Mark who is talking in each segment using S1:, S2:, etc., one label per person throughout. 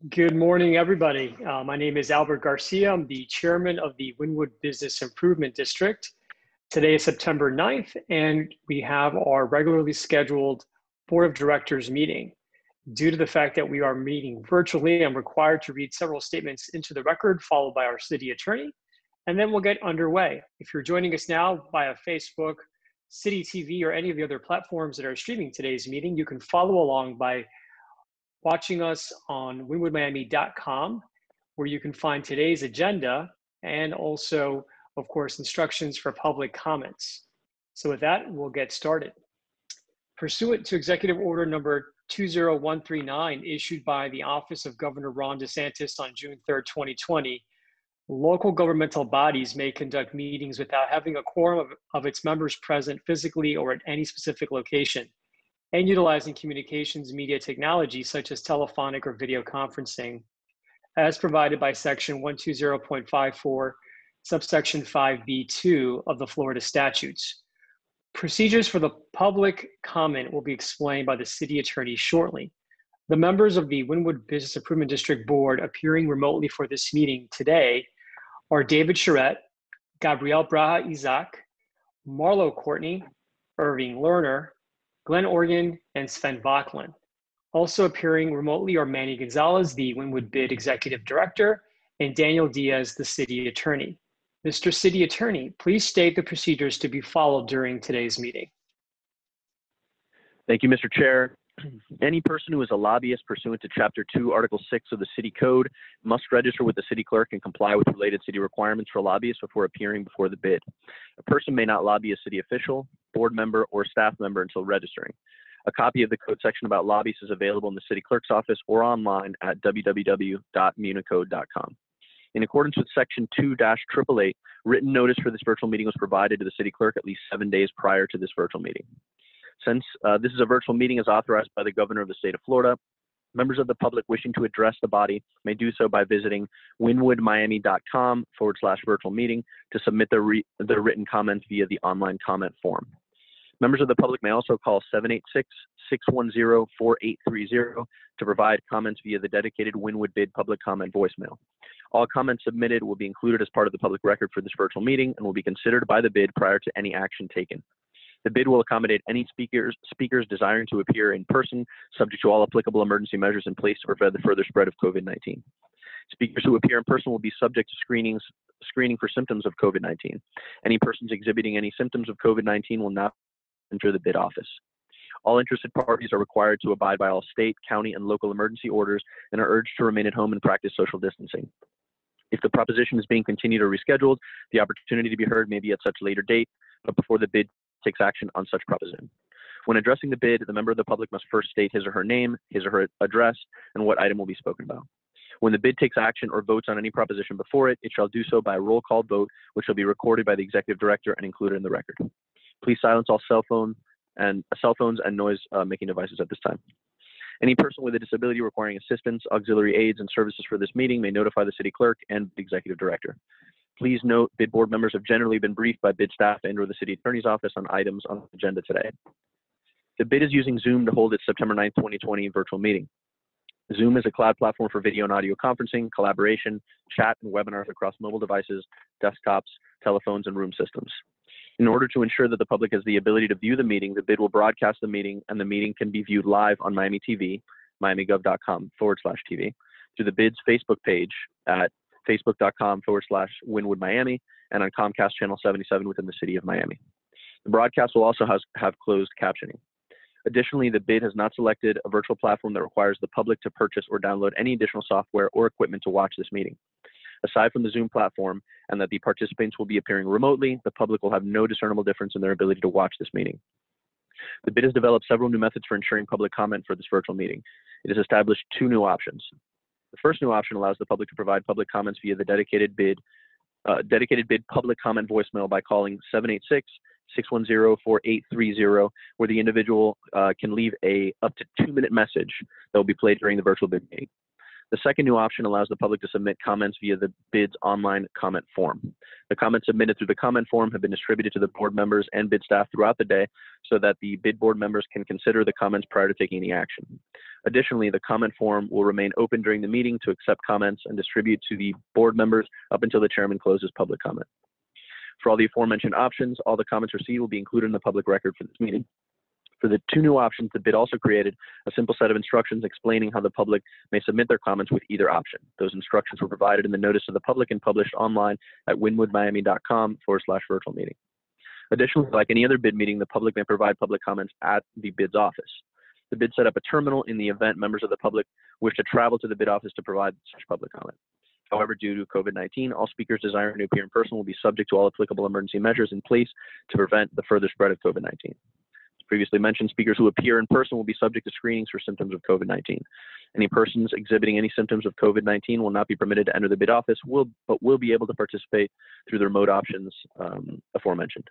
S1: Good morning, everybody. My name is Albert Garcia. I'm the chairman of the Wynwood Business Improvement District. Today is September 9th, and we have our regularly scheduled Board of Directors meeting. Due to the fact that we are meeting virtually, I'm required to read several statements into the record, followed by our city attorney, and then we'll get underway. If you're joining us now via Facebook, City TV, or any of the other platforms that are streaming today's meeting, you can follow along by watching us on wynwoodmiami.com, where you can find today's agenda and also, of course, instructions for public comments. So with that, we'll get started. Pursuant to Executive Order number 20139, issued by the Office of Governor Ron DeSantis on June 3rd, 2020, local governmental bodies may conduct meetings without having a quorum of its members present physically or at any specific location, and utilizing communications media technology such as telephonic or video conferencing, as provided by Section 120.54, subsection 5B2 of the Florida statutes. Procedures for the public comment will be explained by the city attorney shortly. The members of the Wynwood Business Improvement District Board appearing remotely for this meeting today are David Charette, Gabrielle Braha Isaac, Marlo Courtney, Irving Lerner, Glenn Organ, and Sven Bachlan. Also appearing remotely are Manny Gonzalez, the Wynwood Bid Executive Director, and Daniel Diaz, the City Attorney. Mr. City Attorney, please state the procedures to be followed during today's meeting.
S2: Thank you, Mr. Chair. Any person who is a lobbyist pursuant to Chapter 2, Article 6 of the City Code must register with the City Clerk and comply with related city requirements for lobbyists before appearing before the bid. A person may not lobby a city official, board member, or staff member until registering. A copy of the code section about lobbyists is available in the City Clerk's office or online at www.municode.com. In accordance with Section 2-888, written notice for this virtual meeting was provided to the City Clerk at least 7 days prior to this virtual meeting. Since this is a virtual meeting as authorized by the Governor of the State of Florida, members of the public wishing to address the body may do so by visiting wynwoodmiami.com/virtual meeting to submit their written comments via the online comment form. Members of the public may also call 786-610-4830 to provide comments via the dedicated Wynwood Bid public comment voicemail. All comments submitted will be included as part of the public record for this virtual meeting and will be considered by the bid prior to any action taken. The bid will accommodate any speakers desiring to appear in person, subject to all applicable emergency measures in place to prevent the further spread of COVID-19. Speakers who appear in person will be subject to screening for symptoms of COVID-19. Any persons exhibiting any symptoms of COVID-19 will not enter the bid office. All interested parties are required to abide by all state, county, and local emergency orders and are urged to remain at home and practice social distancing. If the proposition is being continued or rescheduled, the opportunity to be heard may be at such later date, but before the bid takes action on such proposition. When addressing the bid, the member of the public must first state his or her name, his or her address, and what item will be spoken about. When the bid takes action or votes on any proposition before it, it shall do so by a roll call vote, which shall be recorded by the executive director and included in the record. Please silence all cell phones and noise-making devices at this time. Any person with a disability requiring assistance, auxiliary aids, and services for this meeting may notify the city clerk and the executive director. Please note, bid board members have generally been briefed by bid staff and/or the city attorney's office on items on the agenda today. The bid is using Zoom to hold its September 9th, 2020 virtual meeting. Zoom is a cloud platform for video and audio conferencing, collaboration, chat, and webinars across mobile devices, desktops, telephones, and room systems. In order to ensure that the public has the ability to view the meeting, the bid will broadcast the meeting, and the meeting can be viewed live on Miami TV, miamigov.com/TV, through the bid's Facebook page at facebook.com/WynwoodMiami, and on Comcast Channel 77 within the city of Miami. The broadcast will also have closed captioning. Additionally, the bid has not selected a virtual platform that requires the public to purchase or download any additional software or equipment to watch this meeting. Aside from the Zoom platform and that the participants will be appearing remotely, the public will have no discernible difference in their ability to watch this meeting. The bid has developed several new methods for ensuring public comment for this virtual meeting. It has established 2 new options. The first new option allows the public to provide public comments via the dedicated bid public comment voicemail by calling 786-610-4830, where the individual can leave a up to 2-minute message that will be played during the virtual bid meeting. The second new option allows the public to submit comments via the BID's online comment form. The comments submitted through the comment form have been distributed to the board members and BID staff throughout the day so that the BID board members can consider the comments prior to taking any action. Additionally, the comment form will remain open during the meeting to accept comments and distribute to the board members up until the chairman closes public comment. For all the aforementioned options, all the comments received will be included in the public record for this meeting. For the two new options, the BID also created a simple set of instructions explaining how the public may submit their comments with either option. Those instructions were provided in the notice to the public and published online at wynwoodmiami.com/virtual meeting. Additionally, like any other BID meeting, the public may provide public comments at the BID's office. The BID set up a terminal in the event members of the public wish to travel to the BID office to provide such public comment. However, due to COVID-19, all speakers desiring to appear in person will be subject to all applicable emergency measures in place to prevent the further spread of COVID-19. Previously mentioned, speakers who appear in person will be subject to screenings for symptoms of COVID-19. Any persons exhibiting any symptoms of COVID-19 will not be permitted to enter the BID office, but will be able to participate through the remote options aforementioned.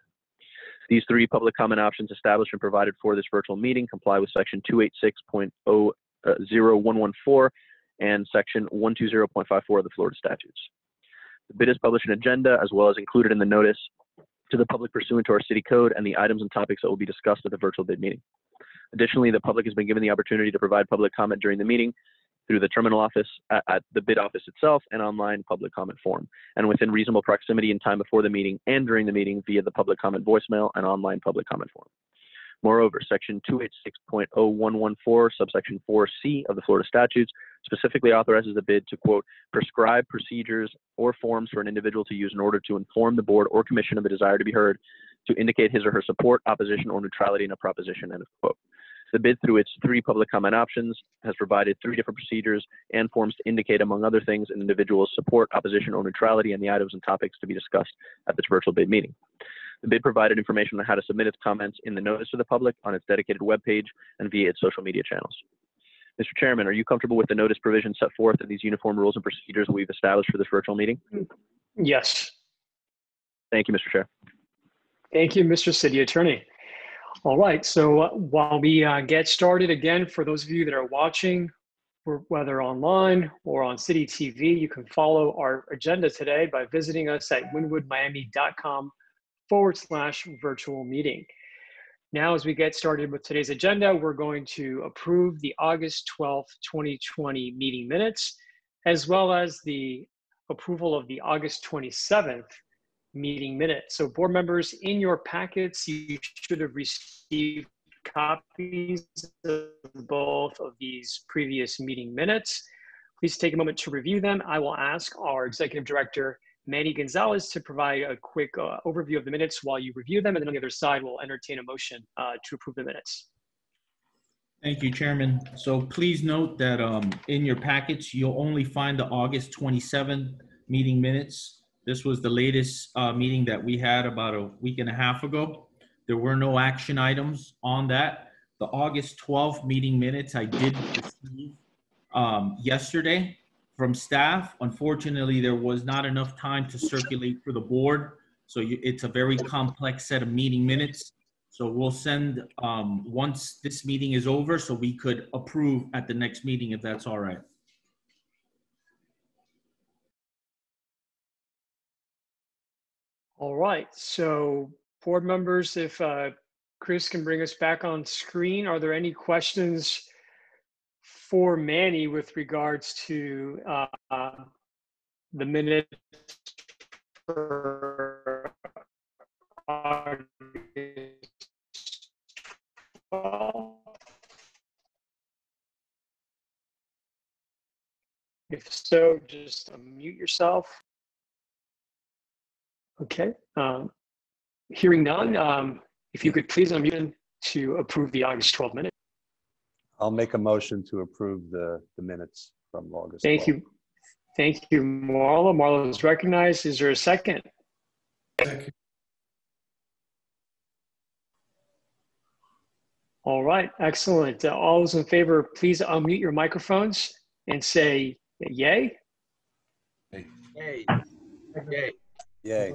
S2: These three public comment options established and provided for this virtual meeting comply with Section 286.00114 and Section 120.54 of the Florida statutes. The BID has published an agenda as well as included in the notice to the public pursuant to our city code and the items and topics that will be discussed at the virtual BID meeting. Additionally, the public has been given the opportunity to provide public comment during the meeting through the terminal office at the BID office itself and online public comment form, and within reasonable proximity in time before the meeting and during the meeting via the public comment voicemail and online public comment form. Moreover, Section 286.0114, subsection 4C of the Florida statutes specifically authorizes the BID to, quote, prescribe procedures or forms for an individual to use in order to inform the board or commission of the desire to be heard, to indicate his or her support, opposition, or neutrality in a proposition, end of quote. The BID, through its three public comment options, has provided three different procedures and forms to indicate, among other things, an individual's support, opposition, or neutrality and the items and topics to be discussed at this virtual BID meeting. The BID provided information on how to submit its comments in the notice to the public on its dedicated webpage and via its social media channels. Mr. Chairman, are you comfortable with the notice provisions set forth in these uniform rules and procedures we've established for this virtual meeting?
S1: Yes.
S2: Thank you, Mr. Chair.
S1: Thank you, Mr. City Attorney. All right, so while we get started, again, for those of you that are watching, whether online or on City TV, you can follow our agenda today by visiting us at wynwoodmiami.com/virtual meeting. Now, as we get started with today's agenda, we're going to approve the August 12th, 2020 meeting minutes, as well as the approval of the August 27th meeting minutes. So board members, in your packets, you should have received copies of both of these previous meeting minutes. Please take a moment to review them. I will ask our Executive Director, Manny Gonzalez, to provide a quick overview of the minutes while you review them, and then on the other side, we'll entertain a motion to approve the minutes.
S3: Thank you, Chairman. So please note that in your packets, you'll only find the August 27th meeting minutes. This was the latest meeting that we had about a week and a half ago. There were no action items on that. The August 12th meeting minutes I did receive yesterday from staff. Unfortunately, there was not enough time to circulate for the board. So it's a very complex set of meeting minutes. So we'll send once this meeting is over so we could approve at the next meeting if that's all right.
S1: All right, so board members, if Chris can bring us back on screen, are there any questions for Manny with regards to the minutes for August 12th? If so, just unmute yourself. Okay, hearing none, if you could please unmute to approve the August 12 minutes.
S4: I'll make a motion to approve the minutes from August 12th.
S1: Thank you. Thank you, Marla. Marla is recognized. Is there a second?
S5: Second.
S1: All right, excellent. All those in favor, please unmute your microphones and say yay.
S5: Yay.
S3: Yay.
S4: Yay.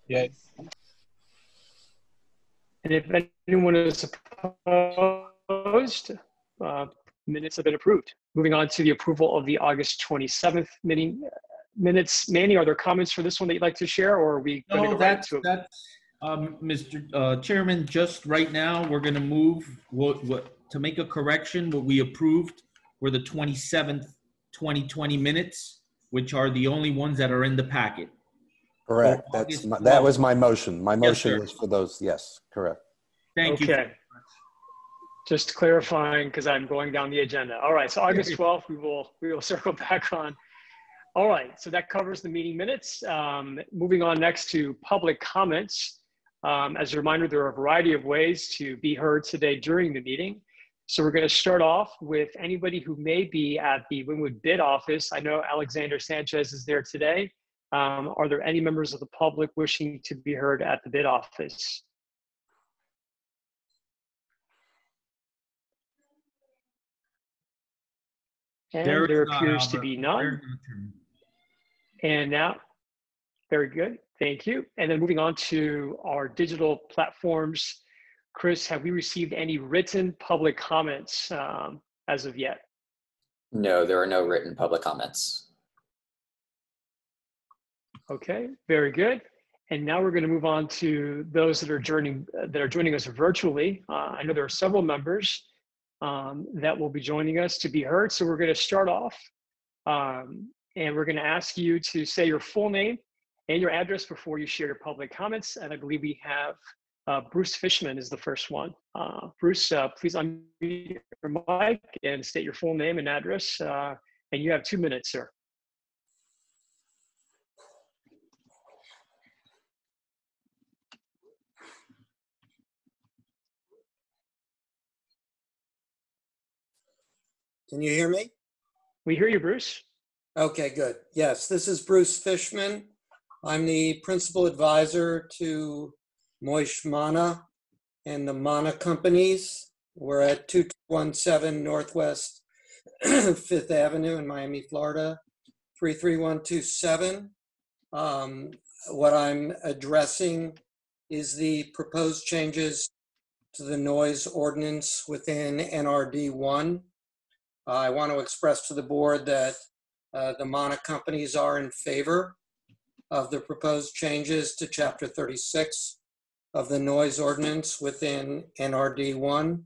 S5: Yay.
S1: And if anyone is opposed, Minutes have been approved. Moving on to the approval of the August 27th meeting minutes. Manny, are there comments for this one that you'd like to share, or are we going to
S3: No,
S1: go right to it?
S3: Mr. Chairman, just right now, we're gonna move to make a correction. What we approved were the 27th, 2020 minutes, which are the only ones that are in the packet.
S4: Correct.
S3: So
S4: That was my motion. My motion
S3: sir.
S4: was for those. Yes, correct.
S3: Thank you.
S1: Okay. Just clarifying, because I'm going down the agenda. All right, so August 12th, we will circle back on. All right, so that covers the meeting minutes. Moving on next to public comments. As a reminder, there are a variety of ways to be heard today during the meeting. So we're going to start off with anybody who may be at the Wynwood bid office. I know Alexander Sanchez is there today. Are there any members of the public wishing to be heard at the bid office? And there appears to be none. And now, very good, thank you. And then moving on to our digital platforms. Chris, have we received any written public comments as of yet?
S6: No, there are no written public comments.
S1: Okay, very good. And now we're going to move on to those that are joining us virtually. I know there are several members that will be joining us to be heard. So we're going to start off and we're going to ask you to say your full name and your address before you share your public comments. And I believe we have Bruce Fishman is the first one. Bruce, please unmute your mic and state your full name and address. And you have 2 minutes, sir.
S7: Can you hear me?
S1: We hear you, Bruce.
S7: Okay, good. Yes, this is Bruce Fishman. I'm the principal advisor to Moish Mana and the Mana Companies. We're at 2217 Northwest 5th Avenue in Miami, Florida, 33127. What I'm addressing is the proposed changes to the noise ordinance within NRD 1. I want to express to the board that the Mana companies are in favor of the proposed changes to Chapter 36 of the noise ordinance within NRD 1.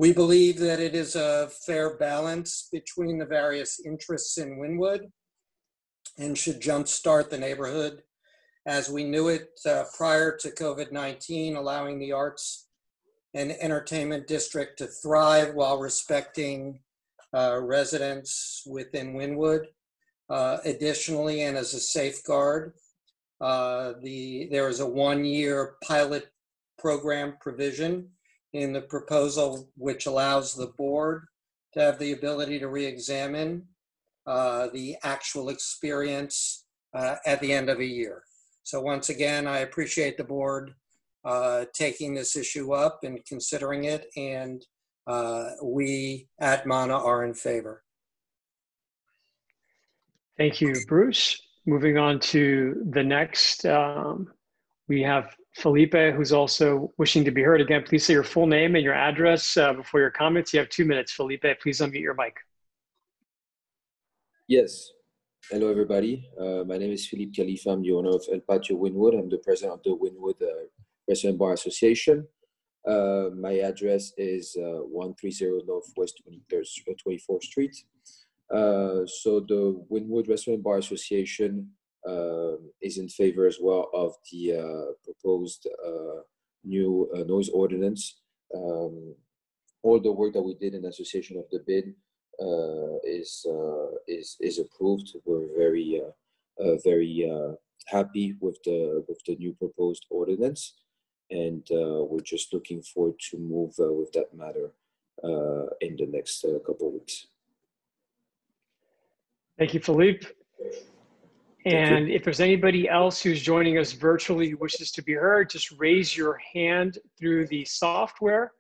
S7: We believe that it is a fair balance between the various interests in Wynwood and should jumpstart the neighborhood as we knew it prior to COVID-19, allowing the arts and entertainment district to thrive while respecting residents within Wynwood. Additionally, and as a safeguard, there is a 1-year pilot program provision in the proposal which allows the board to have the ability to re-examine the actual experience at the end of a year. So once again, I appreciate the board taking this issue up and considering it, and we at Mana are in favor.
S1: Thank you, Bruce. Moving on to the next, we have Felipe, who's also wishing to be heard. Again, please say your full name and your address before your comments. You have 2 minutes, Felipe. Please unmute your mic.
S8: Yes. Hello, everybody. My name is Philippe Khalifa. I'm the owner of El Patio Wynwood. I'm the president of the Wynwood Restaurant Bar Association. My address is 130 Northwest 24th Street. So the Wynwood Restaurant Bar Association is in favor as well of the proposed new noise ordinance. All the work that we did in association of the bid is approved. We're very happy with the new proposed ordinance, and we're just looking forward to move with that matter in the next couple of weeks.
S1: Thank you, Philippe. And if there's anybody else who's joining us virtually who wishes to be heard, just raise your hand through the software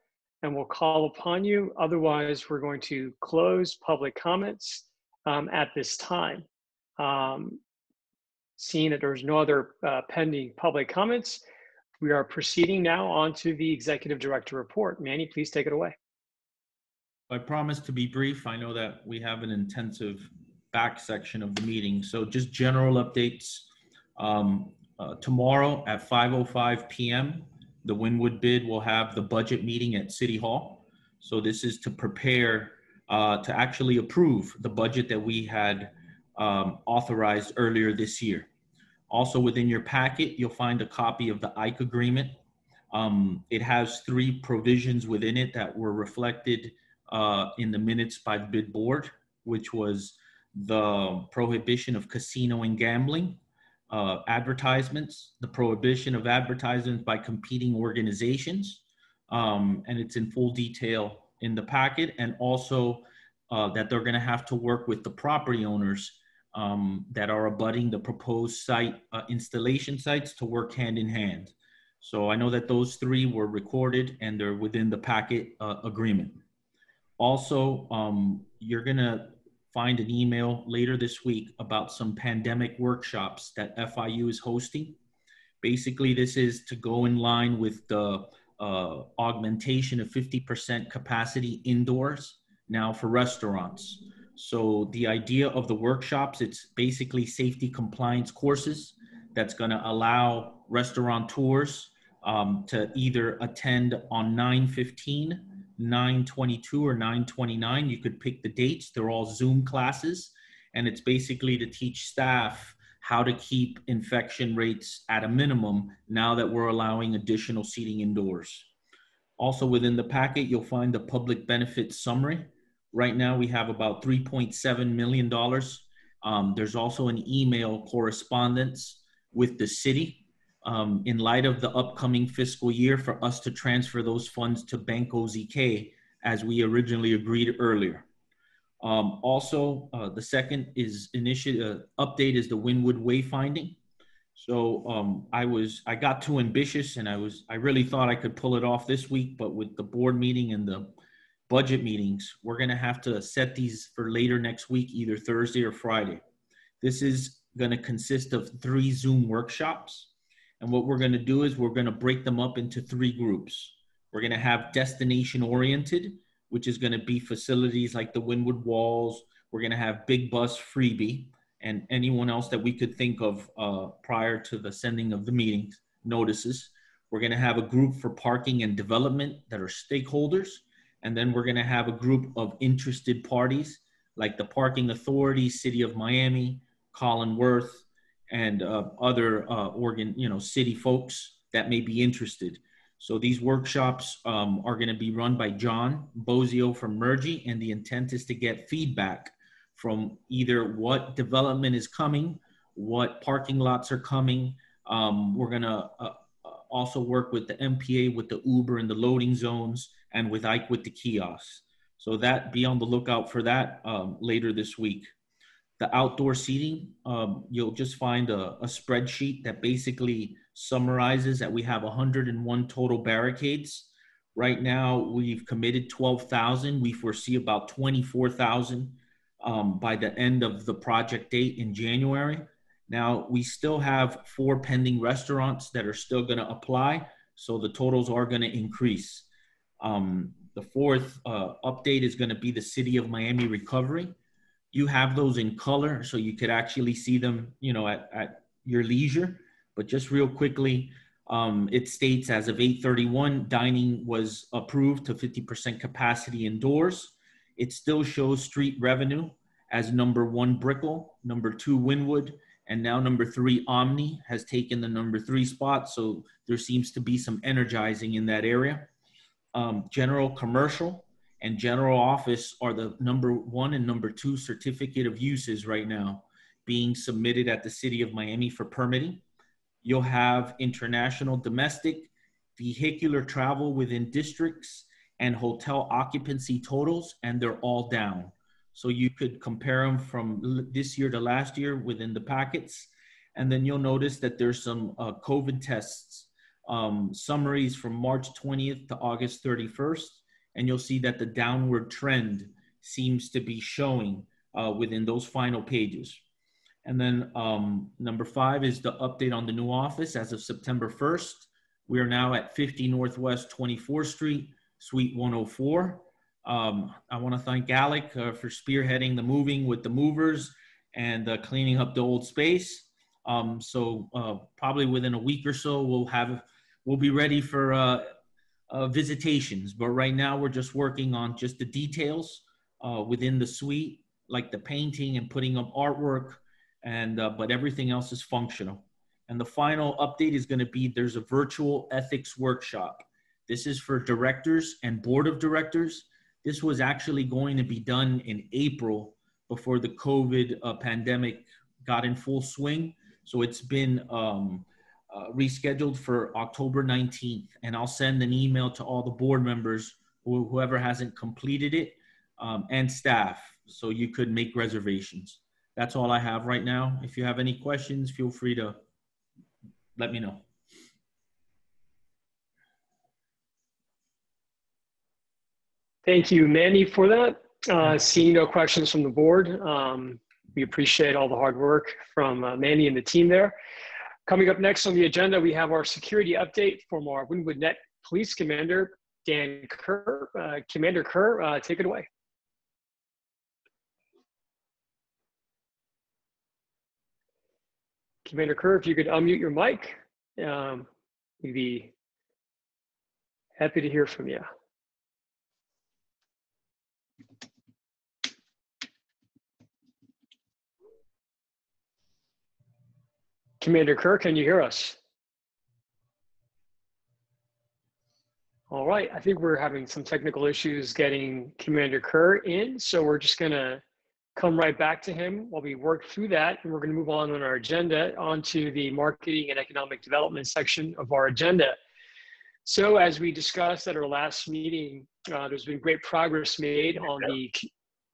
S1: and we'll call upon you. Otherwise, we're going to close public comments at this time. Seeing that there's no other pending public comments, we are proceeding now on to the Executive Director report. Manny, please take it away.
S3: I promise to be brief. I know that we have an intensive back section of the meeting. So just general updates. Tomorrow at 5:05 p.m., the Wynwood bid will have the budget meeting at City Hall. So this is to prepare to actually approve the budget that we had authorized earlier this year. Also within your packet, you'll find a copy of the IKE agreement. It has 3 provisions within it that were reflected in the minutes by the bid board, which was the prohibition of casino and gambling, advertisements, the prohibition of advertisements by competing organizations, and it's in full detail in the packet, and also that they're going to have to work with the property owners that are abutting the proposed site installation sites to work hand in hand. So I know that those 3 were recorded and they're within the packet agreement. Also, you're gonna find an email later this week about some pandemic workshops that FIU is hosting. Basically, this is to go in line with the augmentation of 50% capacity indoors now for restaurants. So the idea of the workshops, it's basically safety compliance courses that's gonna allow restaurateurs to either attend on 9/15, 9/22, or 9/29. You could pick the dates. They're all Zoom classes. And it's basically to teach staff how to keep infection rates at a minimum now that we're allowing additional seating indoors. Also within the packet, you'll find the public benefit summary. Right now we have about $3.7 million. There's also an email correspondence with the city in light of the upcoming fiscal year for us to transfer those funds to Bank OZK as we originally agreed earlier. Also, the second is update is the Wynwood wayfinding. So I got too ambitious and I really thought I could pull it off this week, but with the board meeting and the budget meetings, we're gonna have to set these for later next week, either Thursday or Friday. This is gonna consist of 3 Zoom workshops. And what we're gonna do is we're gonna break them up into 3 groups. We're gonna have destination oriented, which is gonna be facilities like the Wynwood Walls. We're gonna have Big Bus Freebie and anyone else that we could think of prior to the sending of the meetings notices. We're gonna have a group for parking and development that are stakeholders. And then we're gonna have a group of interested parties like the Parking Authority, City of Miami, Colin Worth, and other city folks that may be interested. So these workshops are gonna be run by John Bozio from Mergy, and the intent is to get feedback from either what development is coming, what parking lots are coming. We're gonna also work with the MPA, with the Uber and the loading zones, and with Ike with the kiosks. So that, be on the lookout for that later this week. The outdoor seating, you'll just find a spreadsheet that basically summarizes that we have 101 total barricades. Right now, we've committed 12,000. We foresee about 24,000 by the end of the project date in January. Now, we still have 4 pending restaurants that are still gonna apply, so the totals are gonna increase. The 4th update is gonna be the City of Miami recovery. You have those in color, so you could actually see them, at your leisure. But just real quickly, it states as of 8/31, dining was approved to 50% capacity indoors. It still shows street revenue as number 1 Brickell, number 2 Wynwood, and now number 3 Omni has taken the number 3 spot. So there seems to be some energizing in that area. General commercial and general office are the number 1 and number 2 certificate of uses right now being submitted at the City of Miami for permitting. You'll have international, domestic, vehicular travel within districts, and hotel occupancy totals, and they're all down. So you could compare them from this year to last year within the packets. And then you'll notice that there's some COVID tests, summaries from March 20th to August 31st. And you'll see that the downward trend seems to be showing within those final pages. And then number 5 is the update on the new office as of September 1st. We are now at 50 Northwest 24th Street, Suite 104. I want to thank Alec for spearheading the moving with the movers and cleaning up the old space. Probably within a week or so, we'll be ready for visitations. But right now, we're just working on just the details within the suite, like the painting and putting up artwork, and but everything else is functional. And the final update is going to be there's a virtual ethics workshop. This is for directors and board of directors. This was actually going to be done in April before the COVID pandemic got in full swing. So it's been rescheduled for October 19th. And I'll send an email to all the board members, whoever hasn't completed it, and staff, so you could make reservations. That's all I have right now. If you have any questions, feel free to let me know.
S1: Thank you, Manny, for that. Seeing no questions from the board, we appreciate all the hard work from Manny and the team there. Coming up next on the agenda, we have our security update from our Wynwood Net Police Commander, Dan Kerr. Commander Kerr, take it away. Commander Kerr, if you could unmute your mic, we'd be happy to hear from you. Commander Kerr, can you hear us? All right, I think we're having some technical issues getting Commander Kerr in, so we're just gonna come right back to him while we work through that, and we're gonna move on our agenda onto the marketing and economic development section of our agenda. So as we discussed at our last meeting, there's been great progress made on the,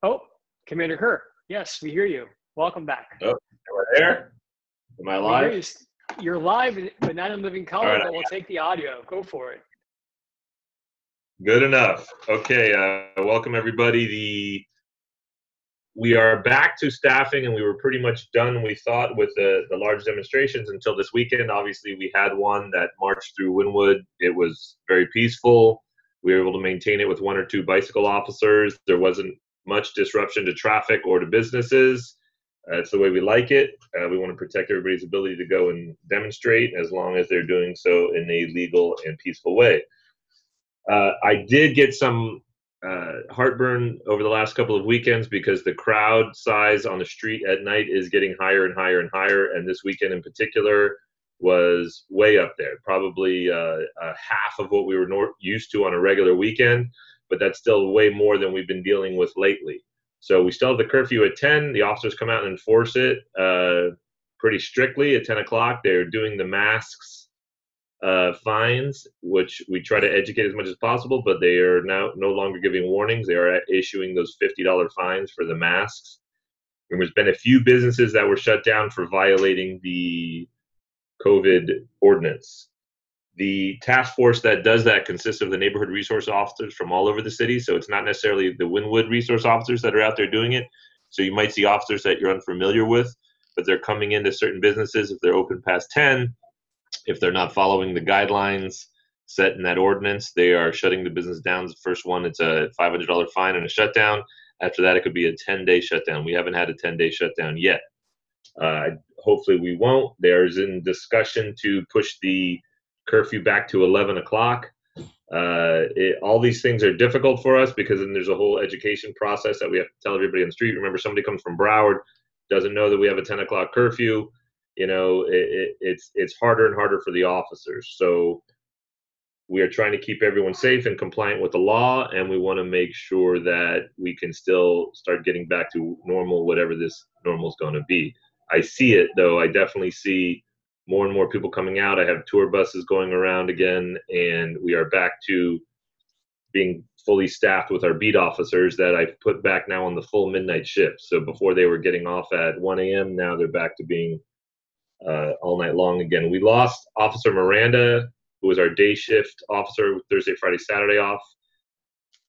S1: oh, Commander Kerr, yes, we hear you. Welcome back.
S9: Oh, we're there. Am I live?
S1: You're live, but not in living color, right, but we'll take the audio. Go for it.
S9: Good enough. Okay, welcome everybody. We are back to staffing, and we were pretty much done, we thought, with the large demonstrations until this weekend. Obviously, we had one that marched through Wynwood. It was very peaceful. We were able to maintain it with 1 or 2 bicycle officers. There wasn't much disruption to traffic or to businesses. That's the way we like it. We want to protect everybody's ability to go and demonstrate as long as they're doing so in a legal and peaceful way. I did get some heartburn over the last couple of weekends because the crowd size on the street at night is getting higher and higher and higher. And this weekend in particular was way up there, probably half of what we were used to on a regular weekend, but that's still way more than we've been dealing with lately. So we still have the curfew at 10. The officers come out and enforce it pretty strictly at 10 o'clock. They're doing the masks fines, which we try to educate as much as possible, but they are now no longer giving warnings. They are issuing those $50 fines for the masks. And there's been a few businesses that were shut down for violating the COVID ordinance. The task force that does that consists of the neighborhood resource officers from all over the city. So it's not necessarily the Wynwood resource officers that are out there doing it. So you might see officers that you're unfamiliar with, but they're coming into certain businesses if they're open past 10. If they're not following the guidelines set in that ordinance, they are shutting the business down. The first one, it's a $500 fine and a shutdown. After that, it could be a 10-day shutdown. We haven't had a 10-day shutdown yet. Hopefully we won't. There's in discussion to push the curfew back to 11 o'clock. All these things are difficult for us because then there's a whole education process that we have to tell everybody on the street. Remember, somebody comes from Broward, doesn't know that we have a 10 o'clock curfew. You know, it's harder and harder for the officers. So we are trying to keep everyone safe and compliant with the law, and we want to make sure that we can still start getting back to normal, whatever this normal is going to be. I see it, though. I definitely see more and more people coming out. I have tour buses going around again, and we are back to being fully staffed with our beat officers that I've put back now on the full midnight shift. So before they were getting off at 1 a.m., now they're back to being all night long again. We lost Officer Miranda, who was our day shift officer, Thursday, Friday, Saturday off.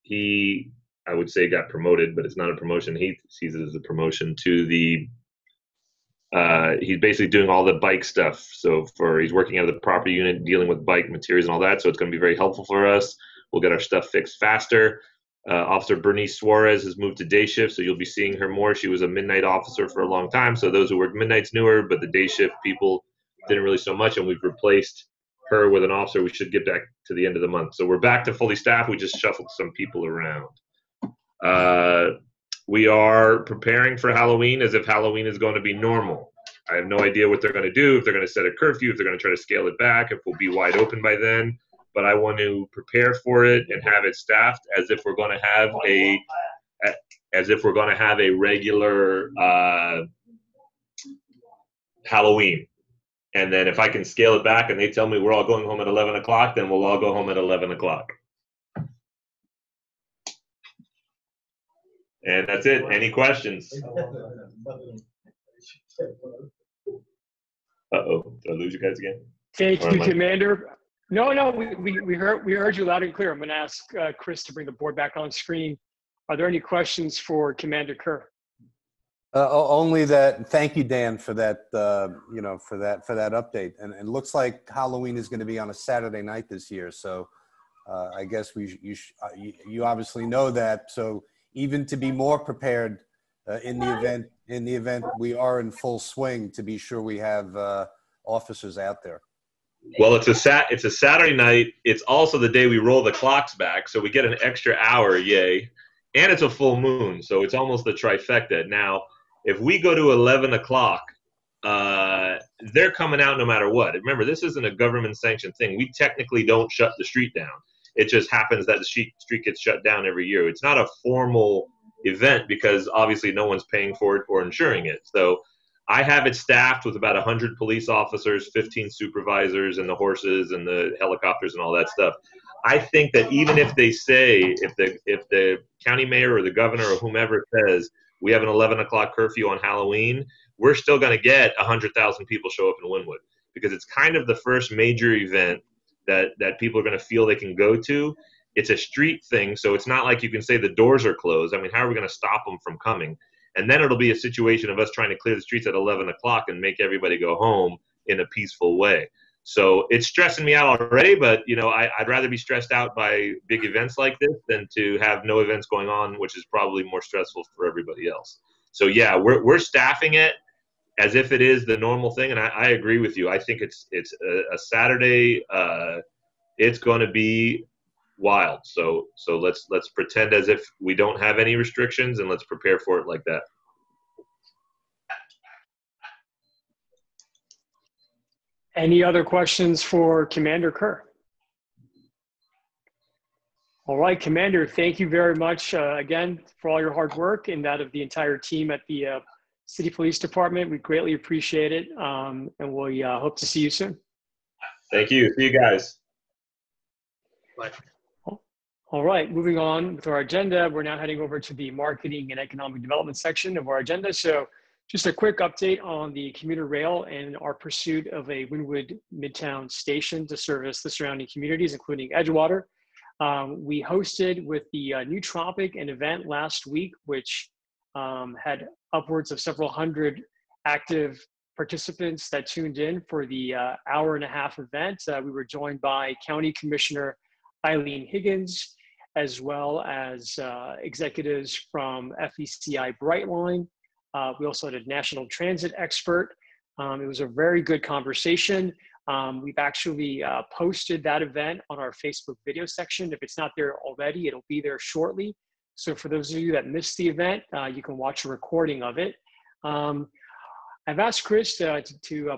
S9: He, I would say, got promoted, but it's not a promotion. He sees it as a promotion to the he's basically doing all the bike stuff. So he's working out of the property unit, dealing with bike materials and all that. So it's going to be very helpful for us. We'll get our stuff fixed faster. Officer Bernice Suarez has moved to day shift, so you'll be seeing her more. She was a midnight officer for a long time, so those who work midnights knew her, but the day shift people didn't really so much, and we've replaced her with an officer. We should get back to the end of the month. So we're back to fully staffed. We just shuffled some people around. We are preparing for Halloween as if Halloween is going to be normal. I have no idea what they're going to do, if they're going to set a curfew, if they're going to try to scale it back, if we'll be wide open by then. But I want to prepare for it and have it staffed as if we're going to have a regular Halloween. And then if I can scale it back and they tell me we're all going home at 11 o'clock, then we'll all go home at 11 o'clock. And that's it. Any questions? Uh-oh, did I lose you guys again?
S1: Thank you, Commander. No, we heard you loud and clear. I'm going to ask Chris to bring the board back on screen. Are there any questions for Commander Kerr?
S4: Only that. Thank you, Dan, for that. For that update. And it looks like Halloween is going to be on a Saturday night this year. So I guess you obviously know that. So even to be more prepared in the event we are in full swing, to be sure we have officers out there.
S9: Well, it's a Saturday night. It's also the day we roll the clocks back, so we get an extra hour, yay. And it's a full moon, so it's almost the trifecta. Now, if we go to 11 o'clock, they're coming out no matter what. Remember, this isn't a government-sanctioned thing. We technically don't shut the street down. It just happens that the street gets shut down every year. It's not a formal event because obviously no one's paying for it or insuring it. So I have it staffed with about 100 police officers, 15 supervisors, and the horses and the helicopters and all that stuff. I think that even if they say, if the county mayor or the governor or whomever says we have an 11 o'clock curfew on Halloween, we're still going to get 100,000 people show up in Wynwood because it's kind of the first major event that people are going to feel they can go to. It's a street thing, so it's not like you can say the doors are closed. I mean, how are we going to stop them from coming? And then it'll be a situation of us trying to clear the streets at 11 o'clock and make everybody go home in a peaceful way. So it's stressing me out already, but I'd rather be stressed out by big events like this than to have no events going on, which is probably more stressful for everybody else. So yeah, we're staffing it as if it is the normal thing, and I agree with you. I think it's a Saturday. It's going to be wild. So let's pretend as if we don't have any restrictions, and let's prepare for it like that.
S1: Any other questions for Commander Kerr? All right, Commander, thank you very much again for all your hard work and that of the entire team at the City Police Department. We greatly appreciate it, and we hope to see you soon.
S9: Thank you. See you guys.
S5: Bye.
S1: All right, moving on with our agenda, we're now heading over to the Marketing and Economic Development section of our agenda. So just a quick update on the commuter rail and our pursuit of a Wynwood Midtown station to service the surrounding communities, including Edgewater. We hosted with the New Tropic an event last week, which had upwards of several hundred active participants that tuned in for the hour-and-a-half event. We were joined by County Commissioner Eileen Higgins, as well as executives from FECI Brightline. We also had a national transit expert. It was a very good conversation. We've actually posted that event on our Facebook video section. If it's not there already, it'll be there shortly. So for those of you that missed the event, you can watch a recording of it. I've asked Chris to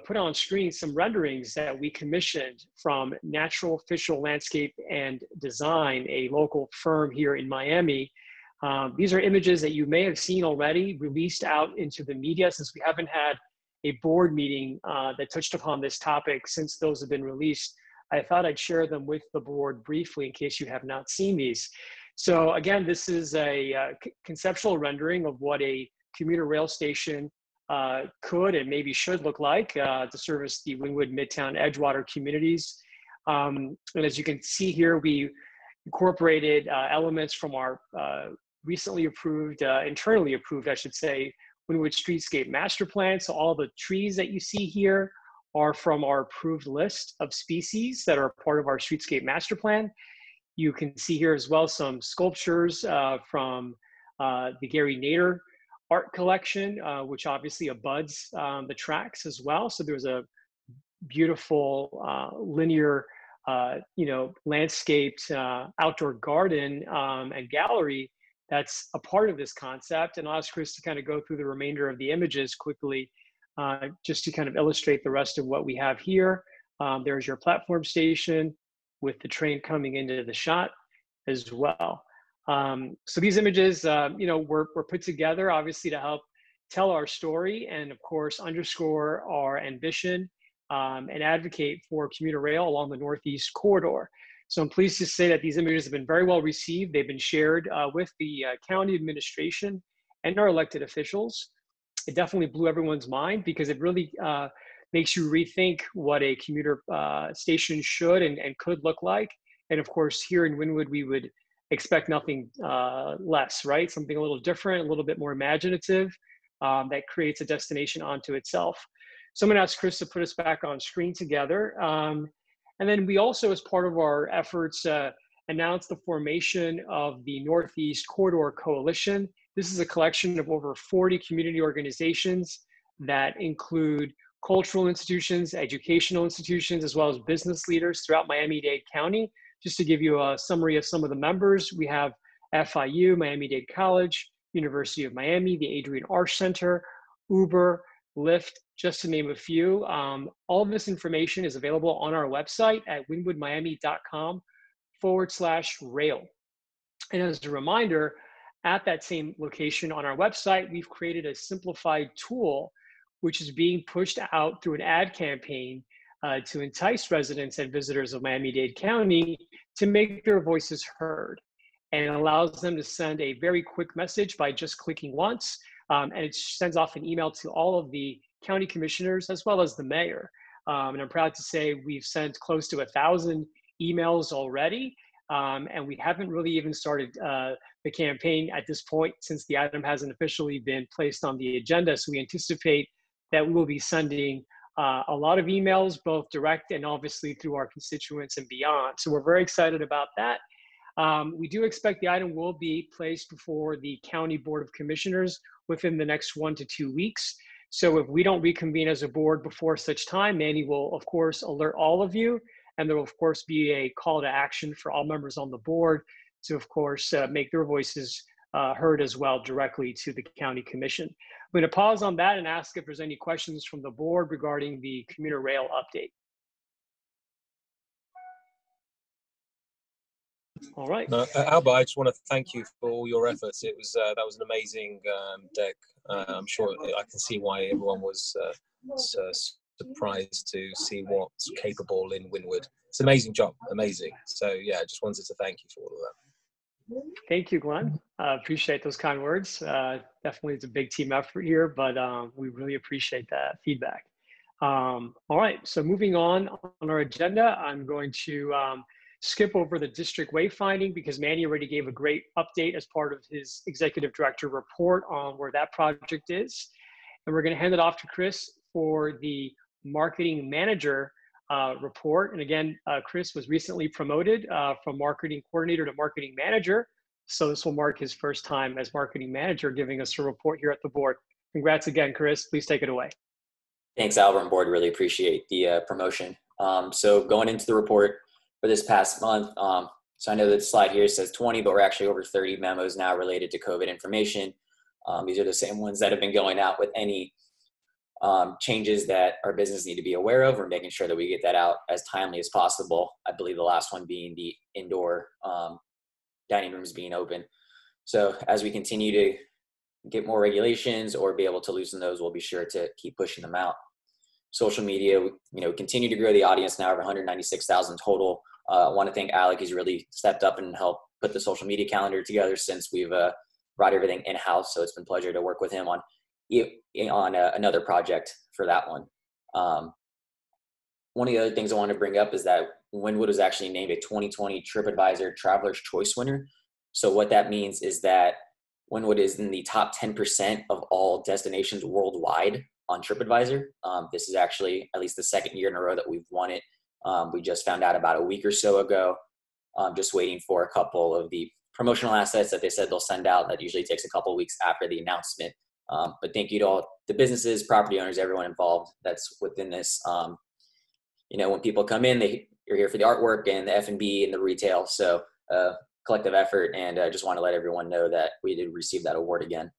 S1: put on screen some renderings that we commissioned from Natural Official Landscape and Design, a local firm here in Miami. These are images that you may have seen already released out into the media, since we haven't had a board meeting that touched upon this topic since those have been released. I thought I'd share them with the board briefly in case you have not seen these. So again, this is a conceptual rendering of what a commuter rail station could and maybe should look like to service the Wynwood, Midtown, Edgewater communities. And as you can see here, we incorporated elements from our recently approved, internally approved, I should say, Wynwood Streetscape Master Plan. So all the trees that you see here are from our approved list of species that are part of our Streetscape Master Plan. You can see here as well some sculptures from the Gary Nader art collection, which obviously abuts the tracks as well. So there's a beautiful linear, landscaped outdoor garden and gallery that's a part of this concept. And I'll ask Chris to kind of go through the remainder of the images quickly, just to kind of illustrate the rest of what we have here. There's your platform station with the train coming into the shot as well. So these images, were put together obviously to help tell our story and of course underscore our ambition and advocate for commuter rail along the Northeast corridor. So I'm pleased to say that these images have been very well received. They've been shared with the county administration and our elected officials. It definitely blew everyone's mind because it really makes you rethink what a commuter station should and could look like. And of course, here in Wynwood, we would expect nothing less, right? Something a little different, a little bit more imaginative that creates a destination onto itself. So I'm gonna ask Chris to put us back on screen together. And then we also, as part of our efforts, announced the formation of the Northeast Corridor Coalition. This is a collection of over 40 community organizations that include cultural institutions, educational institutions, as well as business leaders throughout Miami-Dade County. Just to give you a summary of some of the members, we have FIU, Miami-Dade College, University of Miami, the Adrian Arch Center, Uber, Lyft, just to name a few. All of this information is available on our website at wynwoodmiami.com/rail. And as a reminder, at that same location on our website, we've created a simplified tool which is being pushed out through an ad campaign to entice residents and visitors of Miami-Dade County to make their voices heard. And it allows them to send a very quick message by just clicking once. And it sends off an email to all of the county commissioners as well as the mayor. And I'm proud to say we've sent close to 1,000 emails already. And we haven't really even started the campaign at this point since the item hasn't officially been placed on the agenda. So we anticipate that we will be sending a lot of emails, both direct and obviously through our constituents and beyond. So we're very excited about that. We do expect the item will be placed before the County Board of Commissioners within the next 1 to 2 weeks. So if we don't reconvene as a board before such time, Manny will of course alert all of you, and there will of course be a call to action for all members on the board to of course make their voices heard as well directly to the County Commission. I'm going to pause on that and ask if there's any questions from the board regarding the commuter rail update. All right.
S10: Albert, I just want to thank you for all your efforts. It was that was an amazing deck. I'm sure I can see why everyone was surprised to see what's capable in Wynwood. It's an amazing job, amazing. So yeah, I just wanted to thank you for all of that.
S1: Thank you, Glenn. Appreciate those kind words. Definitely, it's a big team effort here, but we really appreciate that feedback. All right, so moving on our agenda, I'm going to skip over the district wayfinding because Manny already gave a great update as part of his executive director report on where that project is. And we're going to hand it off to Chris for the marketing manager report. And again, Chris was recently promoted from marketing coordinator to marketing manager. So this will mark his first time as marketing manager, giving us a report here at the board. Congrats again, Chris. Please take it away.
S6: Thanks, Albert and board. Really appreciate the promotion. So going into the report for this past month, so I know that the slide here says 20, but we're actually over 30 memos now related to COVID information. These are the same ones that have been going out with any changes that our business need to be aware of. We're making sure that we get that out as timely as possible. I believe the last one being the indoor dining rooms being open. So as we continue to get more regulations or be able to loosen those, we'll be sure to keep pushing them out. Social media, continue to grow the audience now over 196,000 total. I want to thank Alec. He's really stepped up and helped put the social media calendar together since we've brought everything in-house. So it's been a pleasure to work with him on another project for that one. One of the other things I want to bring up is that Wynwood was actually named a 2020 TripAdvisor Traveler's Choice winner. So what that means is that Wynwood is in the top 10% of all destinations worldwide on TripAdvisor. This is actually at least the second year in a row that we've won it. We just found out about a week or so ago. just waiting for a couple of the promotional assets that they said they'll send out. That usually takes a couple of weeks after the announcement. But thank you to all the businesses, property owners, everyone involved that's within this. When people come in, you're here for the artwork and the F&B and the retail. So collective effort, and I just want to let everyone know that we did receive that award again.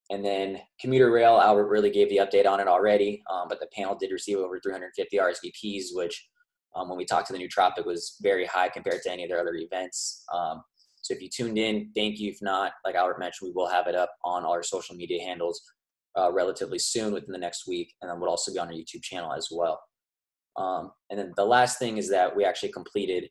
S6: And then commuter rail, Albert really gave the update on it already, but the panel did receive over 350 RSVPs, which when we talked to the Nootropic was very high compared to any of their other events. So if you tuned in, thank you. If not, like Albert mentioned, we will have it up on all our social media handles relatively soon within the next week, and then we'll also be on our YouTube channel as well. And then the last thing is that we actually completed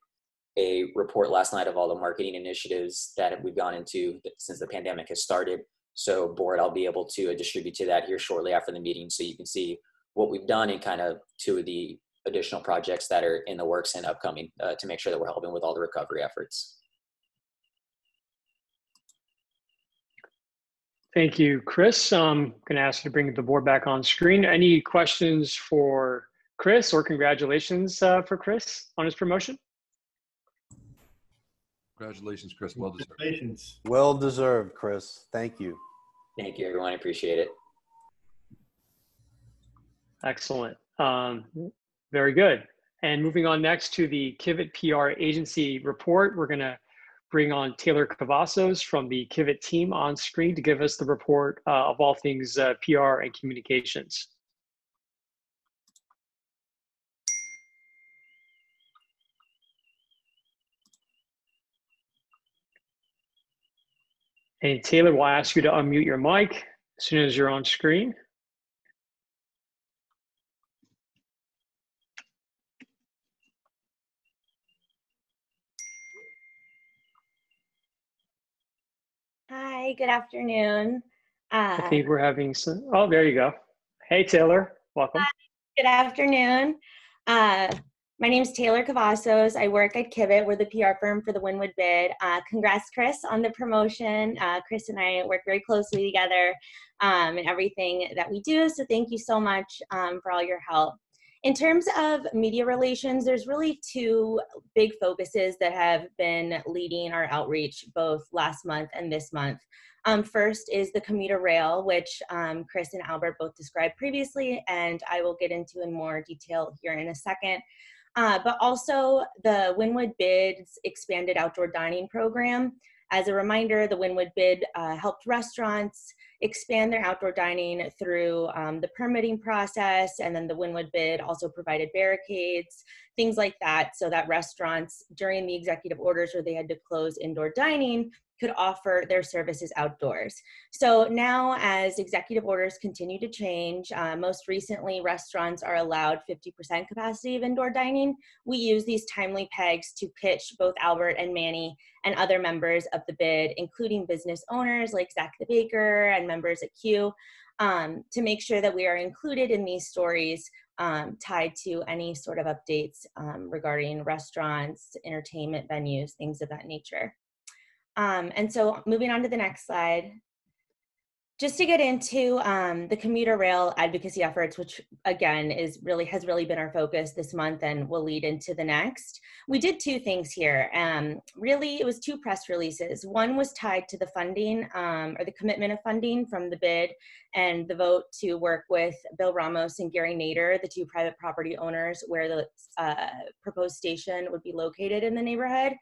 S6: a report last night of all the marketing initiatives that we've gone into since the pandemic has started. So board, I'll be able to distribute to that here shortly after the meeting, so you can see what we've done and kind of two of the additional projects that are in the works and upcoming to make sure that we're helping with all the recovery efforts.
S1: Thank you, Chris. I'm going to ask you to bring the board back on screen. Any questions for Chris, or congratulations for Chris on his promotion?
S11: Congratulations, Chris. Well deserved.
S3: Congratulations.
S4: Well deserved, Chris. Thank you.
S6: Thank you, everyone. I appreciate it.
S1: Excellent. Very good. And moving on next to the Kivett PR agency report, we're going to bring on Taylor Cavazos from the Kivett team on screen to give us the report of all things PR and communications. And Taylor, we'll ask you to unmute your mic as soon as you're on screen.
S12: Hi, good afternoon.
S1: I think we're having some, oh, there you go. Hey, Taylor, welcome.
S12: Hi, good afternoon. My name is Taylor Cavazos. I work at Kivett. We're the PR firm for the Wynwood bid. Congrats, Chris, on the promotion. Chris and I work very closely together in everything that we do, so thank you so much for all your help. In terms of media relations, there's really two big focuses that have been leading our outreach both last month and this month. First is the commuter rail, which Chris and Albert both described previously, and I will get into in more detail here in a second. But also the Wynwood Bid's expanded outdoor dining program. As a reminder, the Wynwood Bid helped restaurants expand their outdoor dining through the permitting process, and then the Wynwood Bid also provided barricades, things like that, so that restaurants during the executive orders where they had to close indoor dining could offer their services outdoors. So now as executive orders continue to change, most recently restaurants are allowed 50% capacity of indoor dining. We use these timely pegs to pitch both Albert and Manny and other members of the bid, including business owners like Zach the Baker and members at Q, to make sure that we are included in these stories tied to any sort of updates regarding restaurants, entertainment venues, things of that nature. And so moving on to the next slide, just to get into the commuter rail advocacy efforts, which again has really been our focus this month and will lead into the next. We did two things here. Really, it was two press releases. One was tied to the funding or the commitment of funding from the bid and the vote to work with Bill Ramos and Gary Nader, the two private property owners where the proposed station would be located in the neighborhood.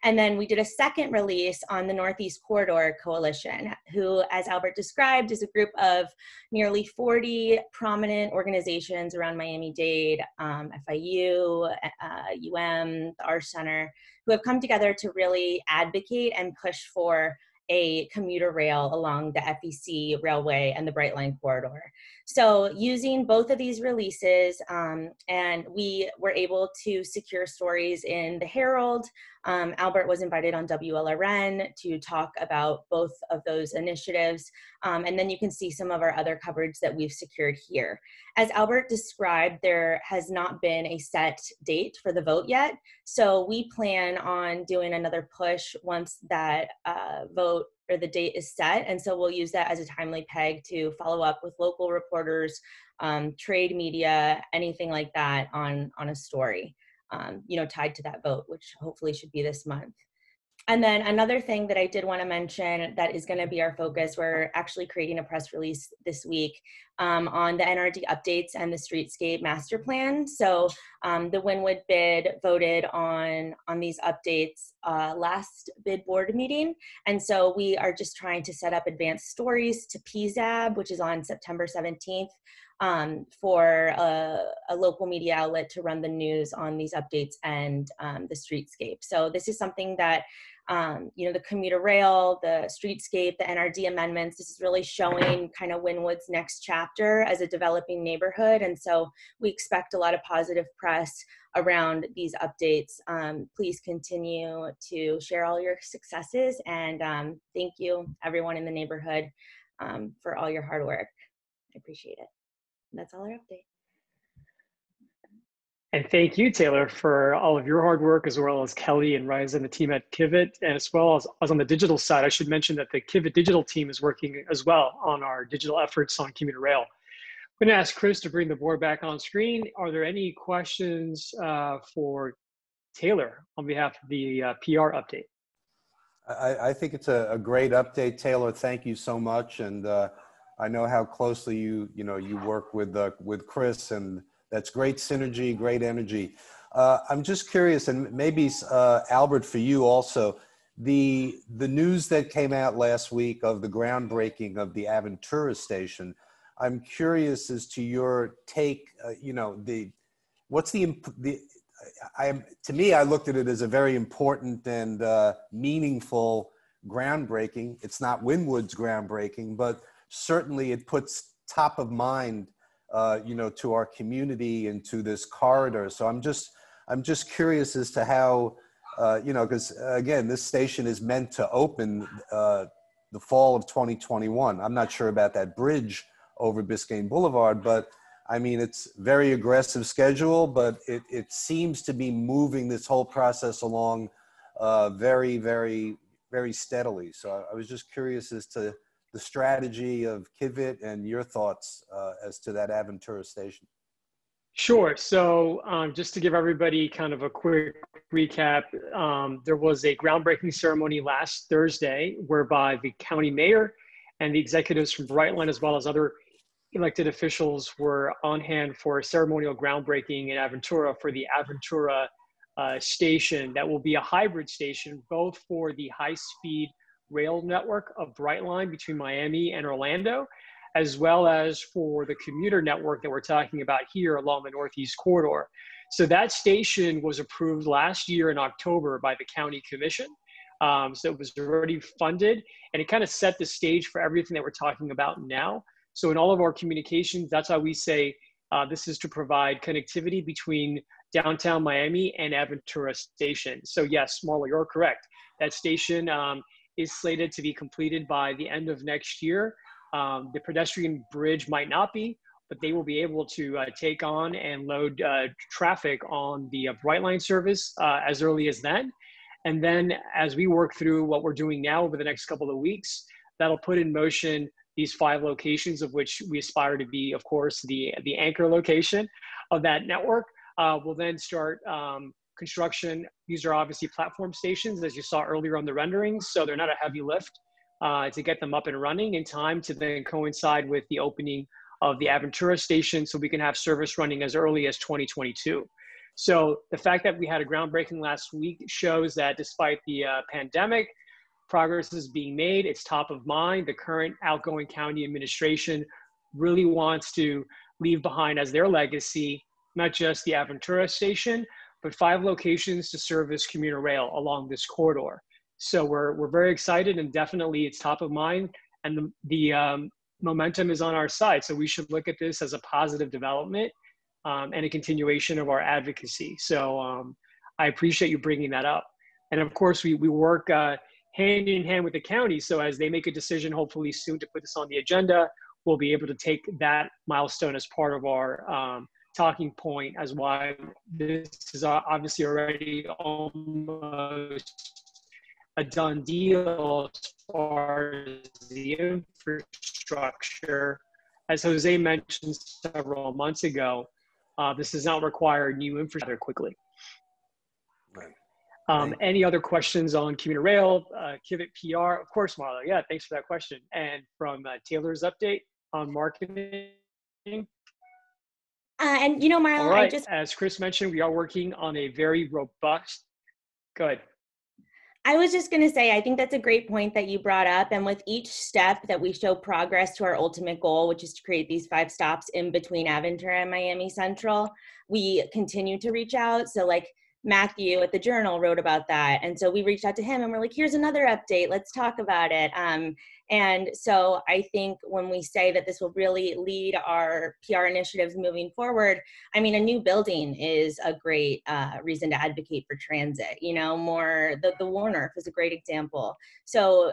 S12: And then we did a second release on the Northeast Corridor Coalition, who, as Albert described, is a group of nearly 40 prominent organizations around Miami-Dade, FIU, UM, the Arts Center, who have come together to really advocate and push for a commuter rail along the FEC Railway and the Brightline Corridor. So using both of these releases, and we were able to secure stories in the Herald. Albert was invited on WLRN to talk about both of those initiatives. And then you can see some of our other coverage that we've secured here. As Albert described, there has not been a set date for the vote yet. So we plan on doing another push once that vote or the date is set. And so we'll use that as a timely peg to follow up with local reporters, trade media, anything like that on a story. tied to that vote, which hopefully should be this month. And then another thing that I did want to mention that is going to be our focus, we're actually creating a press release this week on the NRD updates and the streetscape master plan. So the Wynwood bid voted on these updates last bid board meeting. And so we are just trying to set up advanced stories to PZAB, which is on September 17th. For a local media outlet to run the news on these updates and the streetscape. So this is something that, the commuter rail, the streetscape, the NRD amendments, this is really showing kind of Wynwood's next chapter as a developing neighborhood. And so we expect a lot of positive press around these updates. Please continue to share all your successes, and thank you everyone in the neighborhood for all your hard work. I appreciate it. That's all our update.
S1: And thank you, Taylor, for all of your hard work, as well as Kelly and Riza and the team at Kivit, and as well as on the digital side. I should mention that the Kivit digital team is working as well on our digital efforts on commuter rail. I'm going to ask Chris to bring the board back on screen. Are there any questions for Taylor on behalf of the PR update?
S4: I think it's a great update, Taylor. Thank you so much. And I know how closely you work with Chris, and that's great synergy, great energy. I'm just curious, and maybe Albert, for you also, the news that came out last week of the groundbreaking of the Aventura station. I'm curious as to your take. To me, I looked at it as a very important and meaningful groundbreaking. It's not Wynwood's groundbreaking, but certainly it puts top of mind, to our community and to this corridor. So I'm just curious as to how, because again, this station is meant to open the fall of 2021. I'm not sure about that bridge over Biscayne Boulevard, but I mean, it's very aggressive schedule, but it seems to be moving this whole process along very, very, very steadily. So I was just curious as to the strategy of Kivit and your thoughts as to that Aventura station.
S1: Sure. So just to give everybody kind of a quick recap, there was a groundbreaking ceremony last Thursday whereby the county mayor and the executives from Brightline, as well as other elected officials, were on hand for a ceremonial groundbreaking in Aventura for the Aventura station that will be a hybrid station, both for the high-speed rail network of Brightline between Miami and Orlando, as well as for the commuter network that we're talking about here along the Northeast Corridor. So that station was approved last year in October by the county commission. So it was already funded, and it kind of set the stage for everything that we're talking about now. So in all of our communications, that's how we say this is to provide connectivity between downtown Miami and Aventura Station. So yes, Marla, you're correct. That station is slated to be completed by the end of next year. The pedestrian bridge might not be, but they will be able to take on and load traffic on the Brightline service as early as then. And then as we work through what we're doing now over the next couple of weeks, that'll put in motion these 5 locations, of which we aspire to be, of course, the anchor location of that network. We'll then start construction. These are obviously platform stations, as you saw earlier on the renderings, so they're not a heavy lift to get them up and running in time to then coincide with the opening of the Aventura station, so we can have service running as early as 2022. So the fact that we had a groundbreaking last week shows that despite the pandemic, progress is being made. It's top of mind. The current outgoing county administration really wants to leave behind as their legacy, not just the Aventura station, but 5 locations to service commuter rail along this corridor. So we're very excited, and definitely it's top of mind, and the momentum is on our side. So we should look at this as a positive development and a continuation of our advocacy. So I appreciate you bringing that up. And of course, we work hand in hand with the county. So as they make a decision, hopefully soon, to put this on the agenda, we'll be able to take that milestone as part of our talking point as why this is obviously already almost a done deal as far as the infrastructure. As Jose mentioned several months ago, this does not require new infrastructure quickly. Any other questions on Commuter Rail, Kivit PR? Of course, Marla. Yeah, thanks for that question. And from Taylor's update on marketing.
S12: And you know, Marla,
S1: All right, as Chris mentioned, we are working on a very robust, good.
S12: I was just going to say, I think that's a great point that you brought up. And with each step that we show progress to our ultimate goal, which is to create these 5 stops in between Aventura and Miami Central, we continue to reach out. So like Matthew at the Journal wrote about that. And so we reached out to him and we're like, here's another update. Let's talk about it. And so I think when we say that this will really lead our PR initiatives moving forward, I mean, a new building is a great reason to advocate for transit. You know, the Warner is a great example. So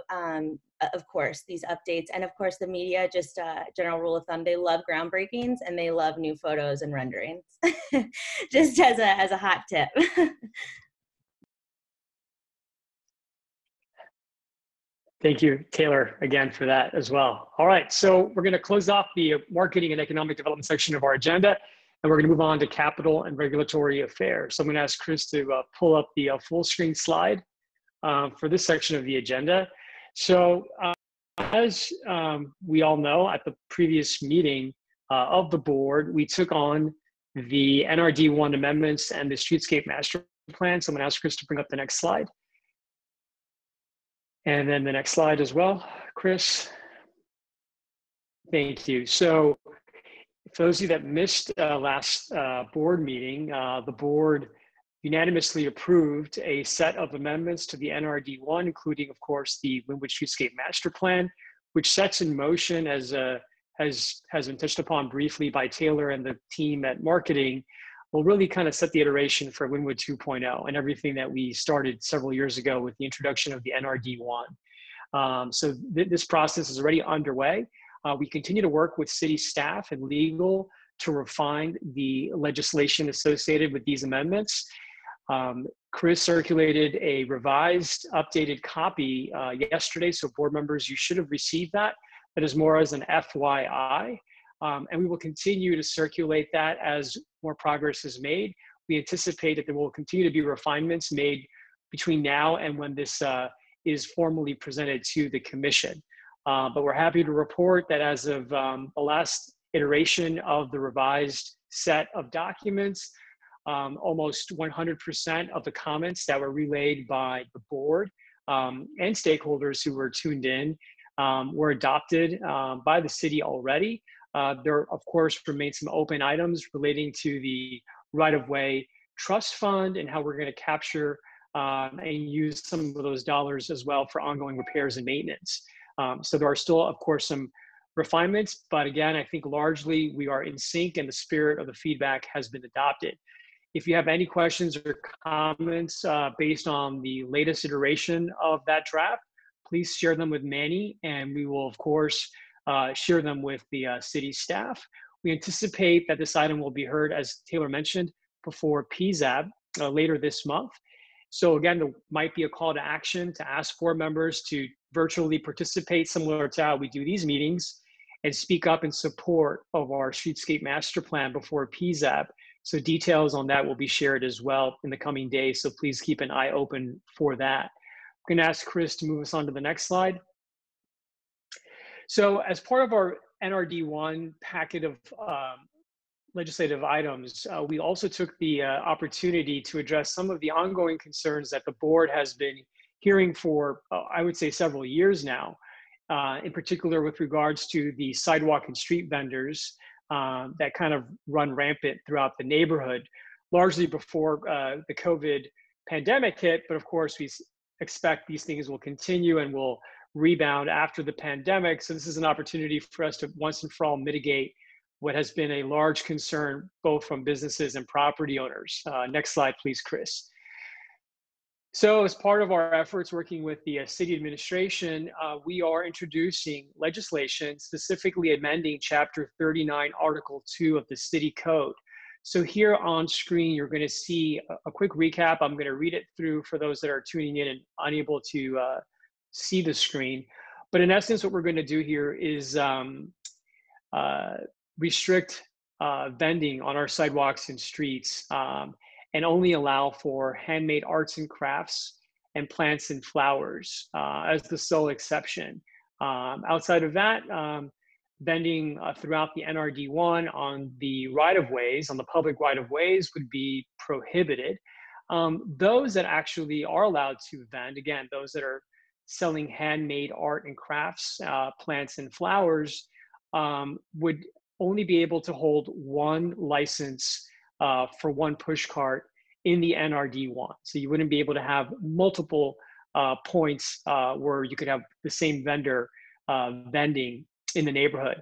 S12: of course, these updates, and of course the media, just general rule of thumb, they love groundbreakings and they love new photos and renderings. Just as a hot tip.
S1: Thank you, Taylor, again for that as well. All right, so we're going to close off the marketing and economic development section of our agenda, and we're going to move on to capital and regulatory affairs. So I'm going to ask Chris to pull up the full screen slide for this section of the agenda. So as we all know, at the previous meeting of the board, we took on the NRD1 amendments and the Streetscape Master Plan. So I'm going to ask Chris to bring up the next slide. And then the next slide as well, Chris. Thank you. So for those of you that missed last board meeting, the board unanimously approved a set of amendments to the NRD1, including, of course, the Wynwood Streetscape Master Plan, which sets in motion, as has been touched upon briefly by Taylor and the team at marketing, will really kind of set the iteration for Wynwood 2.0 and everything that we started several years ago with the introduction of the NRD1. So this process is already underway. We continue to work with city staff and legal to refine the legislation associated with these amendments. Chris circulated a revised, updated copy yesterday, so board members, you should have received that. That is more as an FYI. And we will continue to circulate that as more progress is made. We anticipate that there will continue to be refinements made between now and when this is formally presented to the commission. But we're happy to report that as of the last iteration of the revised set of documents, almost 100% of the comments that were relayed by the board and stakeholders who were tuned in were adopted by the city already. There, of course, remain some open items relating to the right-of-way trust fund and how we're going to capture and use some of those dollars as well for ongoing repairs and maintenance. So there are still, of course, some refinements, but again, I think largely we are in sync and the spirit of the feedback has been adopted. If you have any questions or comments based on the latest iteration of that draft, please share them with Manny, and we will, of course, share them with the city staff. We anticipate that this item will be heard, as Taylor mentioned, before PZAB later this month. So again, there might be a call to action to ask board members to virtually participate, similar to how we do these meetings, and speak up in support of our Streetscape Master Plan before PZAB. So details on that will be shared as well in the coming days, so please keep an eye open for that. I'm going to ask Chris to move us on to the next slide. So as part of our NRD1 packet of legislative items, we also took the opportunity to address some of the ongoing concerns that the board has been hearing for, I would say, several years now, in particular with regards to the sidewalk and street vendors that kind of run rampant throughout the neighborhood, largely before the COVID pandemic hit. But of course, we expect these things will continue and will rebound after the pandemic. So this is an opportunity for us to once and for all mitigate what has been a large concern, both from businesses and property owners. Next slide, please, Chris. So as part of our efforts working with the city administration, we are introducing legislation specifically amending Chapter 39, Article 2 of the City Code. So here on screen, you're going to see a quick recap. I'm going to read it through for those that are tuning in and unable to see the screen. But in essence, what we're going to do here is restrict vending on our sidewalks and streets and only allow for handmade arts and crafts and plants and flowers as the sole exception. Outside of that, vending throughout the NRD1 on the right-of-ways, on the public right-of-ways, would be prohibited. Those that actually are allowed to vend, again, those that are selling handmade art and crafts, plants and flowers, would only be able to hold one license for one push cart in the NRD1. So you wouldn't be able to have multiple points where you could have the same vendor vending in the neighborhood,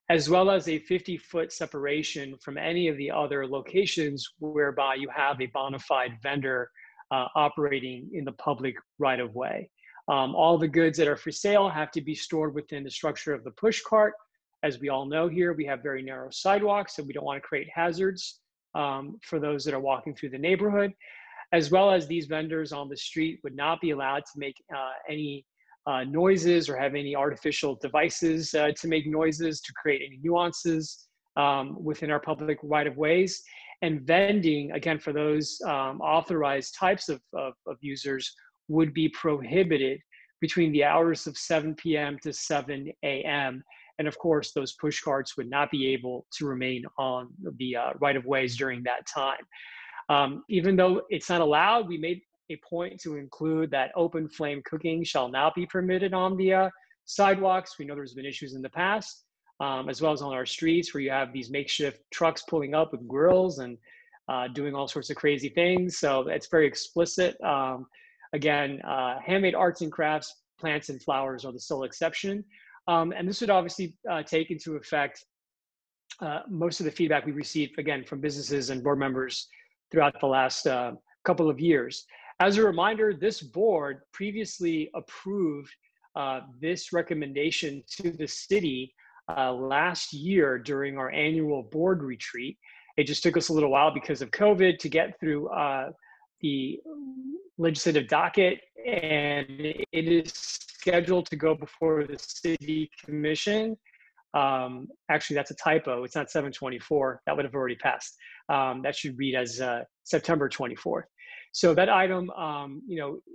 S1: as well as a 50-foot separation from any of the other locations whereby you have a bona fide vendor operating in the public right-of-way. All the goods that are for sale have to be stored within the structure of the push cart. As we all know here, we have very narrow sidewalks, so we don't want to create hazards for those that are walking through the neighborhood, as well as these vendors on the street would not be allowed to make any noises or have any artificial devices to make noises to create any nuances within our public right-of-ways. And vending, again, for those authorized types of users, would be prohibited between the hours of 7 p.m. to 7 a.m. And of course, those push carts would not be able to remain on the right-of-ways during that time. Even though it's not allowed, we made a point to include that open flame cooking shall not be permitted on the sidewalks. We know there's been issues in the past, as well as on our streets where you have these makeshift trucks pulling up with grills and doing all sorts of crazy things. So it's very explicit. Again, handmade arts and crafts, plants and flowers are the sole exception. And this would obviously take into effect most of the feedback we received, again, from businesses and board members throughout the last couple of years. As a reminder, this board previously approved this recommendation to the city last year during our annual board retreat. It just took us a little while because of COVID to get through the legislative docket, and it is scheduled to go before the city commission. Actually, that's a typo. It's not 7/24. That would have already passed. That should read as September 24th. So that item,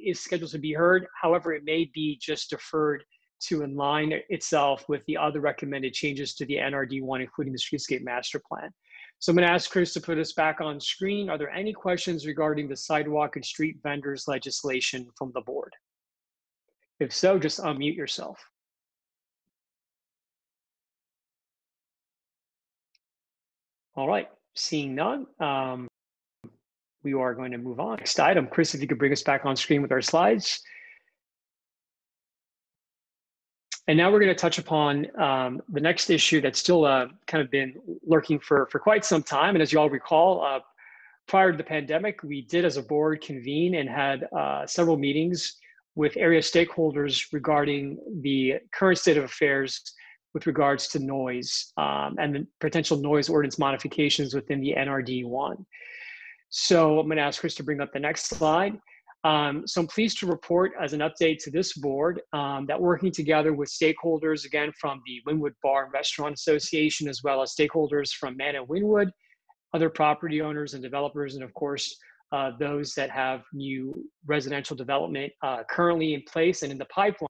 S1: is scheduled to be heard. However, it may be just deferred to align itself with the other recommended changes to the NRD1, including the streetscape master plan. So I'm going to ask Chris to put us back on screen. Are there any questions regarding the sidewalk and street vendors legislation from the board? If so, just unmute yourself. All right, seeing none, we are going to move on. Next item, Chris, if you could bring us back on screen with our slides. And now we're going to touch upon the next issue that's still kind of been lurking for quite some time. And as you all recall, prior to the pandemic, we did as a board convene and had several meetings with area stakeholders regarding the current state of affairs with regards to noise and the potential noise ordinance modifications within the NRD1. So I'm going to ask Chris to bring up the next slide. So I'm pleased to report as an update to this board that working together with stakeholders, again, from the Wynwood Bar and Restaurant Association, as well as stakeholders from Man and Wynwood, other property owners and developers, and of course, those that have new residential development currently in place and in the pipeline.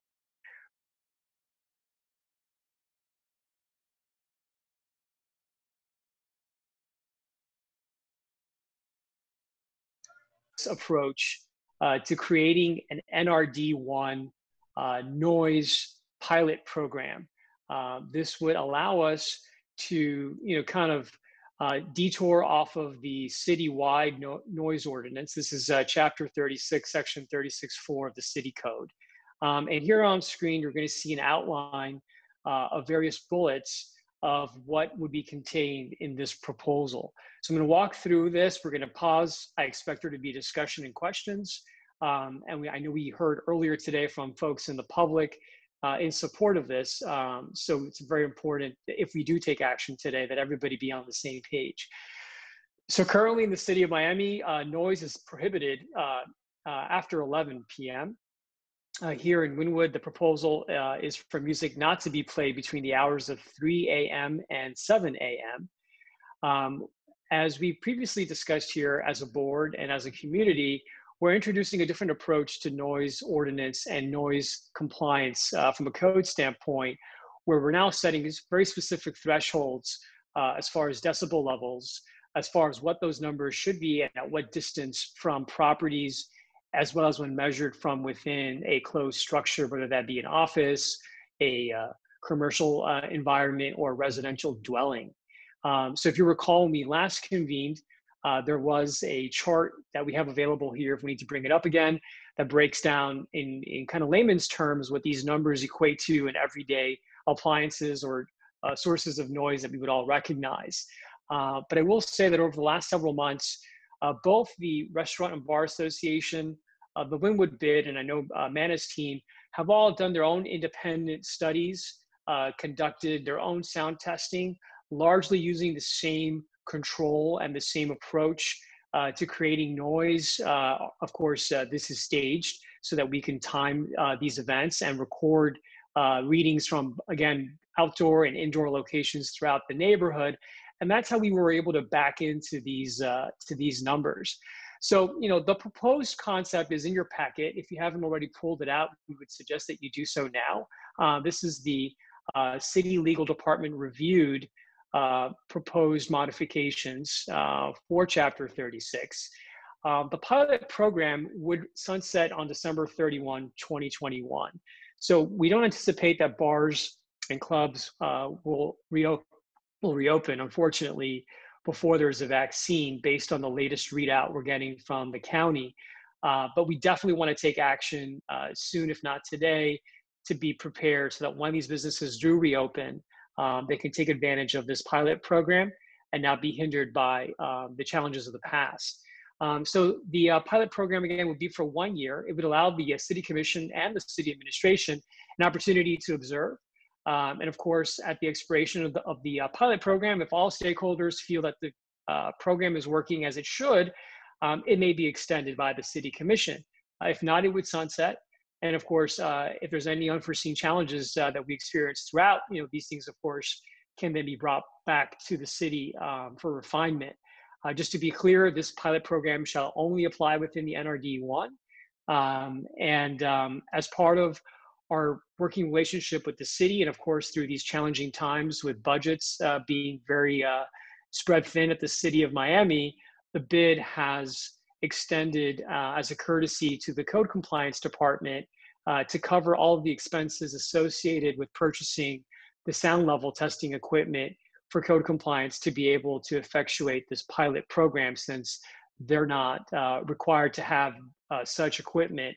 S1: Approach to creating an NRD1 noise pilot program. This would allow us to, kind of detour off of the citywide noise ordinance. This is chapter 36, section 36.4 of the city code. And here on screen, you're going to see an outline of various bullets of what would be contained in this proposal. So I'm going to walk through this. We're going to pause. I expect there to be discussion and questions. And I know we heard earlier today from folks in the public in support of this. So it's very important that if we do take action today, that everybody be on the same page. So currently in the city of Miami, noise is prohibited after 11 p.m. Here in Wynwood, the proposal is for music not to be played between the hours of 3 a.m. and 7 a.m. as we previously discussed here as a board and as a community, we're introducing a different approach to noise ordinance and noise compliance from a code standpoint, where we're now setting these very specific thresholds as far as decibel levels, as far as what those numbers should be and at what distance from properties, as well as when measured from within a closed structure, whether that be an office, a commercial environment, or residential dwelling. So if you recall, when we last convened, there was a chart that we have available here, if we need to bring it up again, that breaks down in kind of layman's terms what these numbers equate to in everyday appliances or sources of noise that we would all recognize. But I will say that over the last several months, both the Restaurant and Bar Association, the Wynwood bid, and I know Mana's team have all done their own independent studies, conducted their own sound testing, largely using the same control and the same approach to creating noise. Of course, this is staged so that we can time these events and record readings from, again, outdoor and indoor locations throughout the neighborhood. And that's how we were able to back into these numbers. So, you know, the proposed concept is in your packet. If you haven't already pulled it out, we would suggest that you do so now. This is the City Legal Department reviewed proposed modifications for Chapter 36. The pilot program would sunset on December 31, 2021. So we don't anticipate that bars and clubs will reopen, unfortunately, before there's a vaccine based on the latest readout we're getting from the county. But we definitely want to take action soon, if not today, to be prepared so that when these businesses do reopen, they can take advantage of this pilot program and not be hindered by the challenges of the past. So the pilot program, again, would be for 1 year. It would allow the City Commission and the City Administration an opportunity to observe. And of course, at the expiration of the pilot program, if all stakeholders feel that the program is working as it should, it may be extended by the City Commission. If not, it would sunset. And of course, if there's any unforeseen challenges that we experience throughout, you know, these things, of course, can then be brought back to the city for refinement. Just to be clear, this pilot program shall only apply within the NRD 1. As part of our working relationship with the city, and of course, through these challenging times with budgets being very spread thin at the City of Miami, the bid has extended as a courtesy to the Code Compliance Department to cover all of the expenses associated with purchasing the sound level testing equipment for code compliance to be able to effectuate this pilot program, since they're not required to have such equipment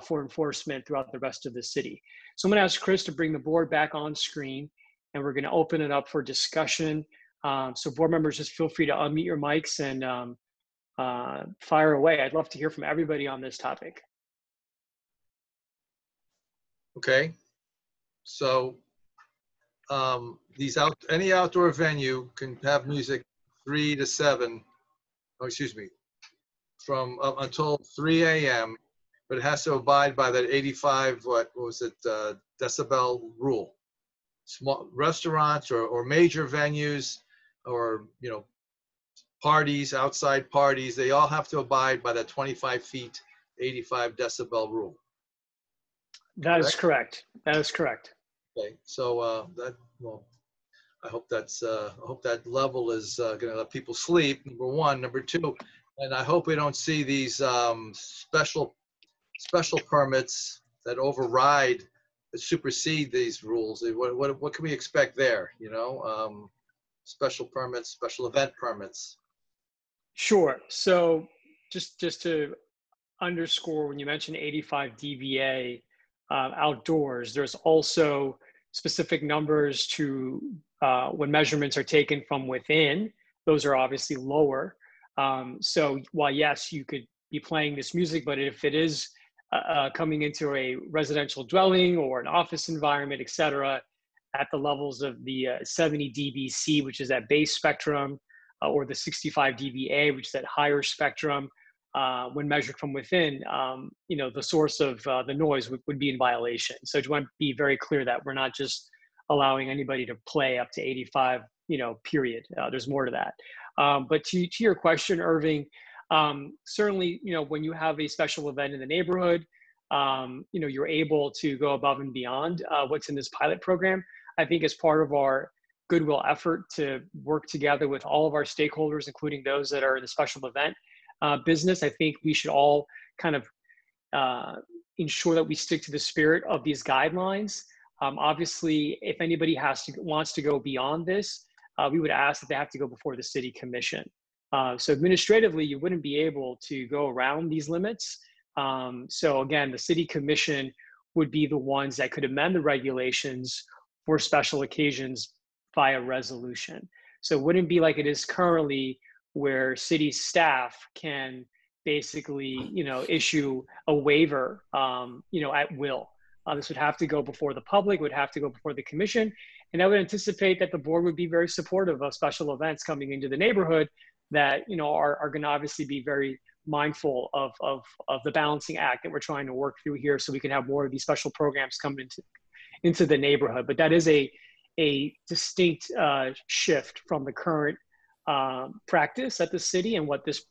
S1: for enforcement throughout the rest of the city. So I'm going to ask Chris to bring the board back on screen, and we're going to open it up for discussion. So board members, just feel free to unmute your mics and fire away. I'd love to hear from everybody on this topic.
S13: Okay, so any outdoor venue can have music 3 to 7, oh, excuse me, from up until 3 a.m., but it has to abide by that 85, what was it, decibel rule. Small restaurants or major venues, or, you know, parties, outside parties, they all have to abide by that 25 feet, 85 decibel rule.
S1: That is correct. That is correct.
S13: Okay, so I hope that level is going to let people sleep. Number one. Number two, and I hope we don't see these special permits that override, that supersede these rules. What can we expect there? You know, special permits, special event permits.
S1: Sure. So just to underscore, when you mentioned 85 dBA outdoors, there's also specific numbers to when measurements are taken from within. Those are obviously lower. So while yes, you could be playing this music, but if it is coming into a residential dwelling or an office environment, et cetera, at the levels of the 70 dBc, which is that base spectrum, or the 65 dBA, which is that higher spectrum, when measured from within, you know, the source of the noise would be in violation. So I just want to be very clear that we're not just allowing anybody to play up to 85, you know, period. There's more to that. But to your question, Irving, certainly, when you have a special event in the neighborhood, you're able to go above and beyond what's in this pilot program. I think as part of our goodwill effort to work together with all of our stakeholders, including those that are in the special event business, I think we should all kind of ensure that we stick to the spirit of these guidelines. Obviously, if anybody wants to go beyond this, we would ask that they have to go before the city commission. So administratively, you wouldn't be able to go around these limits. So again, the city commission would be the ones that could amend the regulations for special occasions via resolution. So it wouldn't be like it is currently, where city staff can basically, issue a waiver, at will. This would have to go before the public, would have to go before the commission. And I would anticipate that the board would be very supportive of special events coming into the neighborhood that, are going to obviously be very mindful of the balancing act that we're trying to work through here, so we can have more of these special programs come into the neighborhood. But that is a distinct shift from the current practice at the city and what this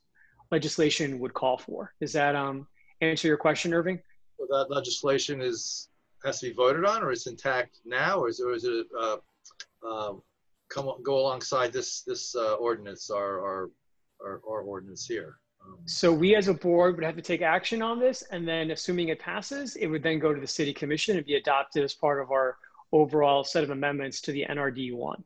S1: legislation would call for. Does that answer your question, Irving?
S13: Well, that legislation has to be voted on, or it's intact now, or is it go alongside this ordinance, our ordinance here?
S1: So we as a board would have to take action on this, and then assuming it passes, it would then go to the city commission and be adopted as part of our overall set of amendments to the NRD 1.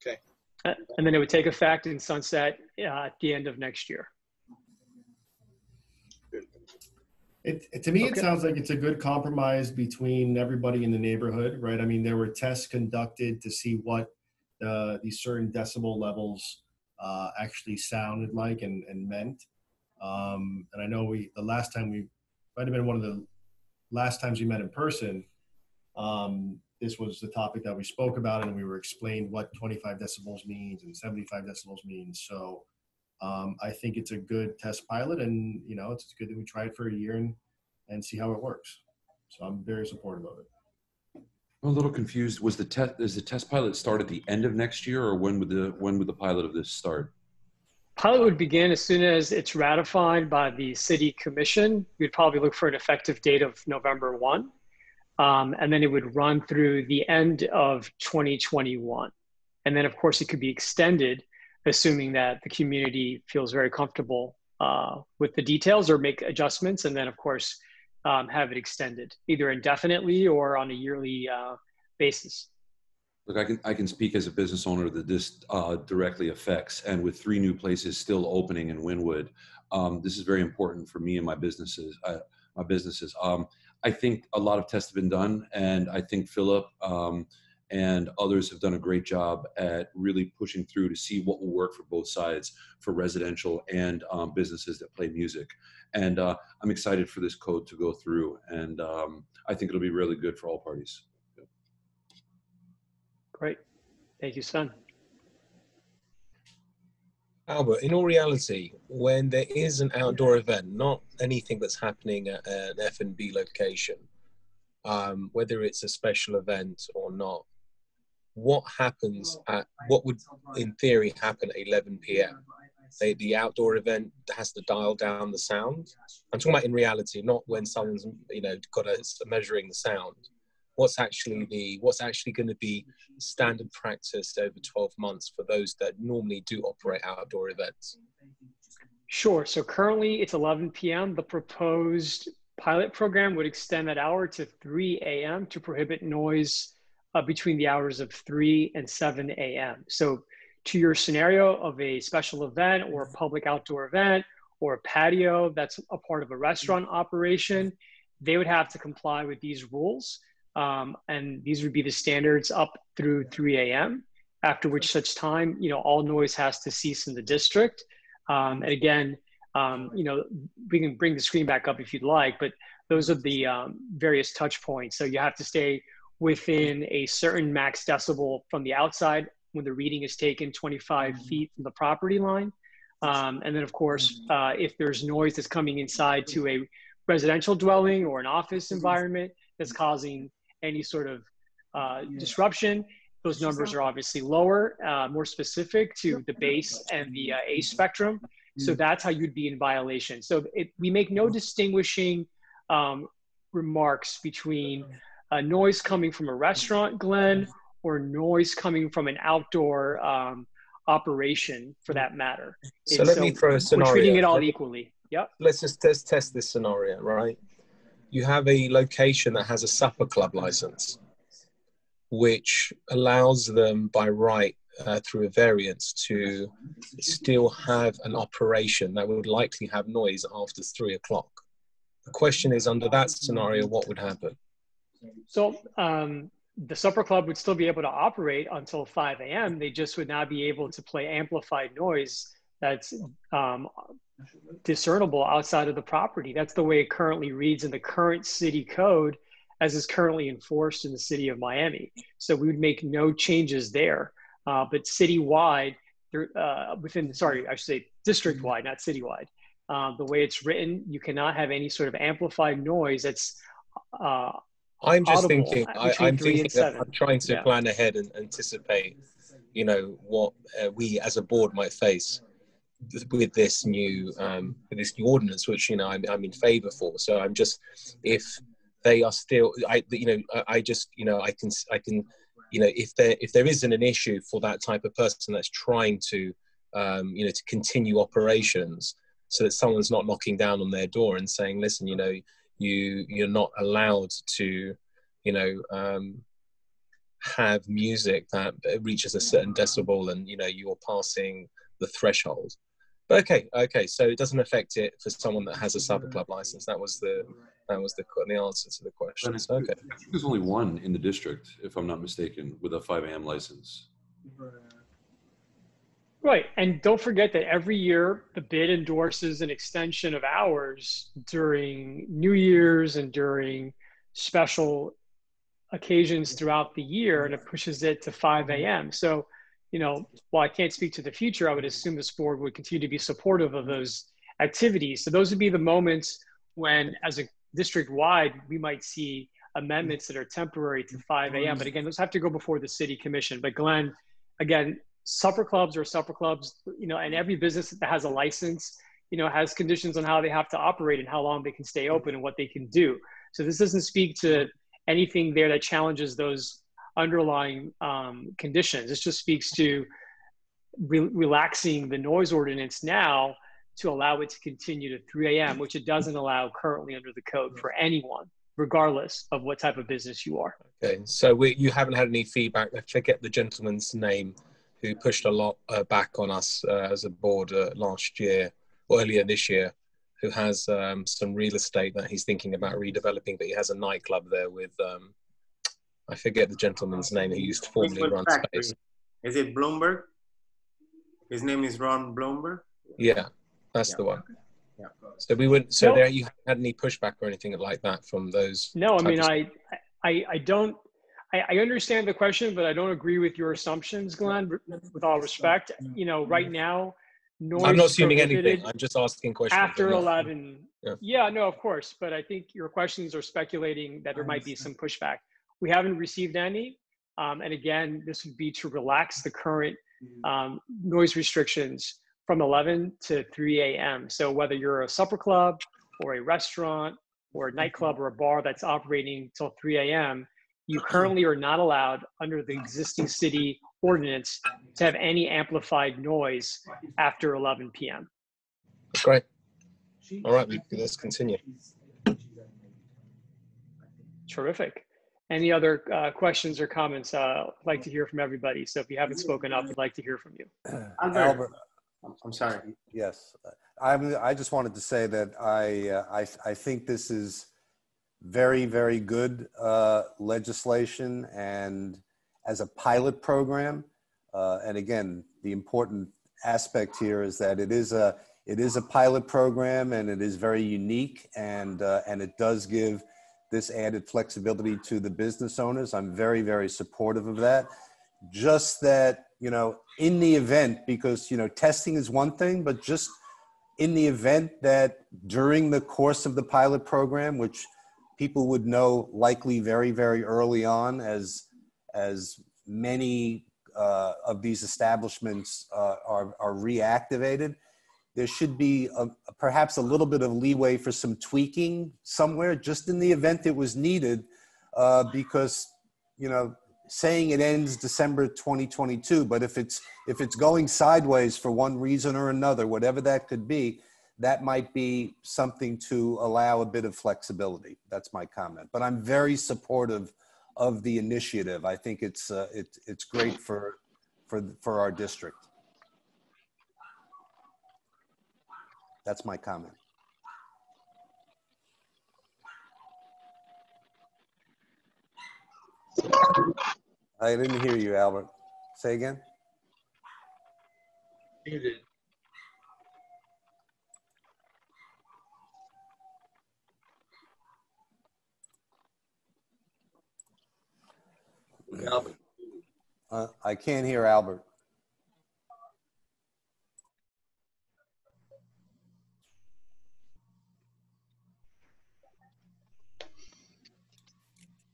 S13: Okay.
S1: And then it would take effect and sunset at the end of next year.
S14: To me, it sounds like it's a good compromise between everybody in the neighborhood, right? I mean, there were tests conducted to see what these certain decibel levels actually sounded like and meant. And I know the last time might have been one of the last times we met in person. This was the topic that we spoke about, and we were explained what 25 decibels means and 75 decibels means. So I think it's a good test pilot, and it's good that we try it for a year and see how it works. So I'm very supportive of it.
S11: I'm a little confused. Does the test pilot start at the end of next year, or when would the pilot of this start?
S1: Pilot would begin as soon as it's ratified by the city commission. We'd probably look for an effective date of November 1. And then it would run through the end of 2021. And then of course it could be extended, assuming that the community feels very comfortable with the details, or make adjustments, and then of course have it extended either indefinitely or on a yearly basis.
S11: Look, I can speak as a business owner that this directly affects, and with 3 new places still opening in Wynwood, this is very important for me and my businesses. I think a lot of tests have been done, and I think Philip and others have done a great job at really pushing through to see what will work for both sides, for residential and businesses that play music. And I'm excited for this code to go through, and I think it'll be really good for all parties.
S1: Great. Thank you, Sven.
S10: Albert, in all reality, when there is an outdoor event, not anything that's happening at an F&B location, whether it's a special event or not, what would in theory happen at 11 p.m.? The outdoor event has to dial down the sound. I'm talking about in reality, not when someone's got measuring the sound. What's actually going to be standard practice over 12 months for those that normally do operate outdoor events?
S1: Sure. So currently it's 11 p.m. The proposed pilot program would extend that hour to 3 a.m. to prohibit noise between the hours of 3 and 7 a.m. So to your scenario of a special event or a public outdoor event or a patio that's a part of a restaurant operation, they would have to comply with these rules. And these would be the standards up through 3 a.m., after which such time, all noise has to cease in the district. And again, we can bring the screen back up if you'd like, but those are the various touch points. So you have to stay within a certain max decibel from the outside when the reading is taken 25 feet from the property line. And then of course, if there's noise that's coming inside to a residential dwelling or an office environment that's causing any sort of disruption, those numbers are obviously lower, more specific to the base and the A spectrum. So that's how you'd be in violation. So we make no distinguishing remarks between noise coming from a restaurant, Glenn, or noise coming from an outdoor operation for that matter.
S10: So let me throw a scenario.
S1: We're treating it all equally. Yep.
S10: Let's just test this scenario, right? You have a location that has a supper club license, which allows them by right through a variance to still have an operation that would likely have noise after 3 o'clock. The question is, under that scenario, what would happen?
S1: So the supper club would still be able to operate until 5 a.m. They just would not be able to play amplified noise that's discernible outside of the property. That's the way it currently reads in the current city code as is currently enforced in the city of Miami. So we would make no changes there. But citywide, I should say district-wide, not citywide. The way it's written, you cannot have any sort of amplified noise that's
S10: I'm just thinking, I'm trying to plan ahead and anticipate, you know, what we as a board might face with this new ordinance, which, you know, I'm in favor for. So I'm just, if they are still, I can, you know, if there isn't an issue for that type of person that's trying to, you know, to continue operations, so that someone's not knocking down on their door and saying, listen, you know, you're not allowed to, you know, have music that reaches a certain decibel, and, you know, you're passing the threshold. But okay, so it doesn't affect it for someone that has a supper club license. That was the answer to the question. So, okay.
S11: I think there's only one in the district, if I'm not mistaken, with a 5 a.m. license.
S1: Right, and don't forget that every year the bid endorses an extension of hours during New Year's and during special occasions throughout the year, and it pushes it to 5 a.m. So, you know, while I can't speak to the future, I would assume this board would continue to be supportive of those activities. So those would be the moments when, as a district-wide, we might see amendments that are temporary to 5 a.m. But again, those have to go before the city commission. But Glenn, again, supper clubs are supper clubs, you know, and every business that has a license, you know, has conditions on how they have to operate and how long they can stay open and what they can do. So this doesn't speak to anything there that challenges those underlying conditions. This just speaks to relaxing the noise ordinance now to allow it to continue to 3 a.m., which it doesn't allow currently under the code for anyone, regardless of what type of business you are.
S10: Okay, so you haven't had any feedback. I forget the gentleman's name who pushed a lot back on us as a board last year, or earlier this year, who has some real estate that he's thinking about redeveloping, but he has a nightclub there with, I forget the gentleman's name who used to formerly run space.
S15: Is it Bloomberg? His name is Ron Bloomberg?
S10: Yeah, that's the one.
S15: Yeah.
S10: So we wouldn't, so there you haven't had any pushback or anything like that from those?
S1: No, I mean, I understand the question, but I don't agree with your assumptions, Glenn, with all respect. You know, right now, noise
S10: I'm not assuming anything. I'm just asking questions.
S1: After 11. Yeah, no, of course. But I think your questions are speculating that there might be some pushback. We haven't received any. And again, this would be to relax the current noise restrictions from 11 to 3 a.m. So whether you're a supper club or a restaurant or a nightclub or a bar that's operating till 3 a.m., you currently are not allowed under the existing city ordinance to have any amplified noise after 11 p.m.
S10: Great. All right, let's continue.
S1: Terrific. Any other questions or comments? I'd like to hear from everybody. So if you haven't spoken up, I'd like to hear from you.
S15: Albert, I'm sorry.
S4: Yes, I just wanted to say that I think this is very, very good legislation, and as a pilot program. And again, the important aspect here is that it is a pilot program, and it is very unique, and it does give this added flexibility to the business owners. I'm very, very supportive of that. Just that, you know, in the event, because, you know, testing is one thing, but just in the event that during the course of the pilot program, which people would know likely very, very early on as many of these establishments are reactivated, there should be perhaps a little bit of leeway for some tweaking somewhere, just in the event it was needed, because, you know, saying it ends December 2022, but if it's going sideways for one reason or another, whatever that could be, that might be something to allow a bit of flexibility. That's my comment. But I'm very supportive of the initiative. I think it's great for our district. That's my comment. I didn't hear you, Albert. Say again.
S13: Muted. Albert.
S4: I can't hear Albert.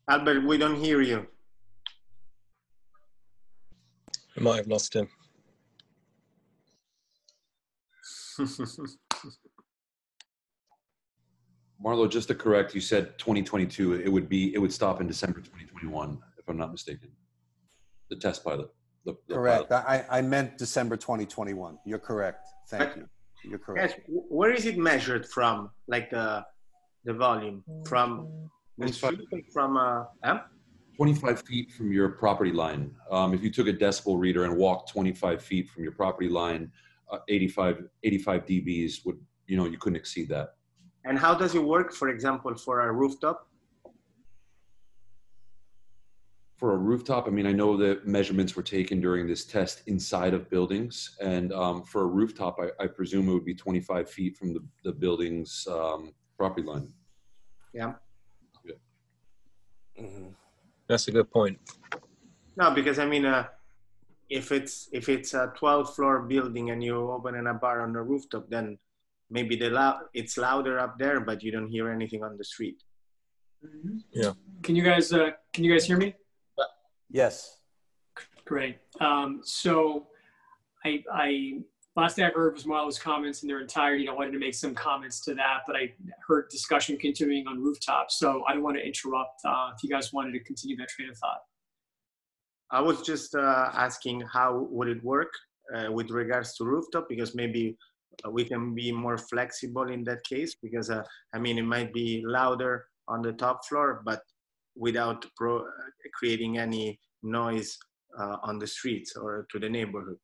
S15: Albert, we don't hear you.
S10: I might have lost him.
S11: Marlo, just to correct, you said 2022. It would stop in December 2021, if I'm not mistaken. The test pilot. The
S4: Correct.
S11: pilot.
S4: I meant December 2021. You're correct. Thank you. You're correct.
S15: Yes, where is it measured from? Like the volume from the street, from
S11: 25 feet from your property line. If you took a decibel reader and walked 25 feet from your property line, 85 dBs would, you couldn't exceed that.
S15: And how does it work, for example, for a rooftop?
S11: For a rooftop, I mean, I know that measurements were taken during this test inside of buildings. And for a rooftop, I presume it would be 25 feet from the building's property line.
S15: Yeah.
S4: Mm-hmm.
S10: That's a good point.
S15: No, because I mean, if it's a 12th floor building and you open a bar on the rooftop, then maybe it's louder up there, but you don't hear anything on the street.
S10: Yeah.
S1: Can you guys hear me?
S4: Yes.
S1: Great. So I last thing I heard was Marlo's comments in their entirety. I wanted to make some comments to that, but I heard discussion continuing on rooftops. So I don't want to interrupt if you guys wanted to continue that train of thought.
S15: I was just asking how would it work with regards to rooftop, because maybe we can be more flexible in that case, because I mean, it might be louder on the top floor, but without creating any noise on the streets or to the neighborhood.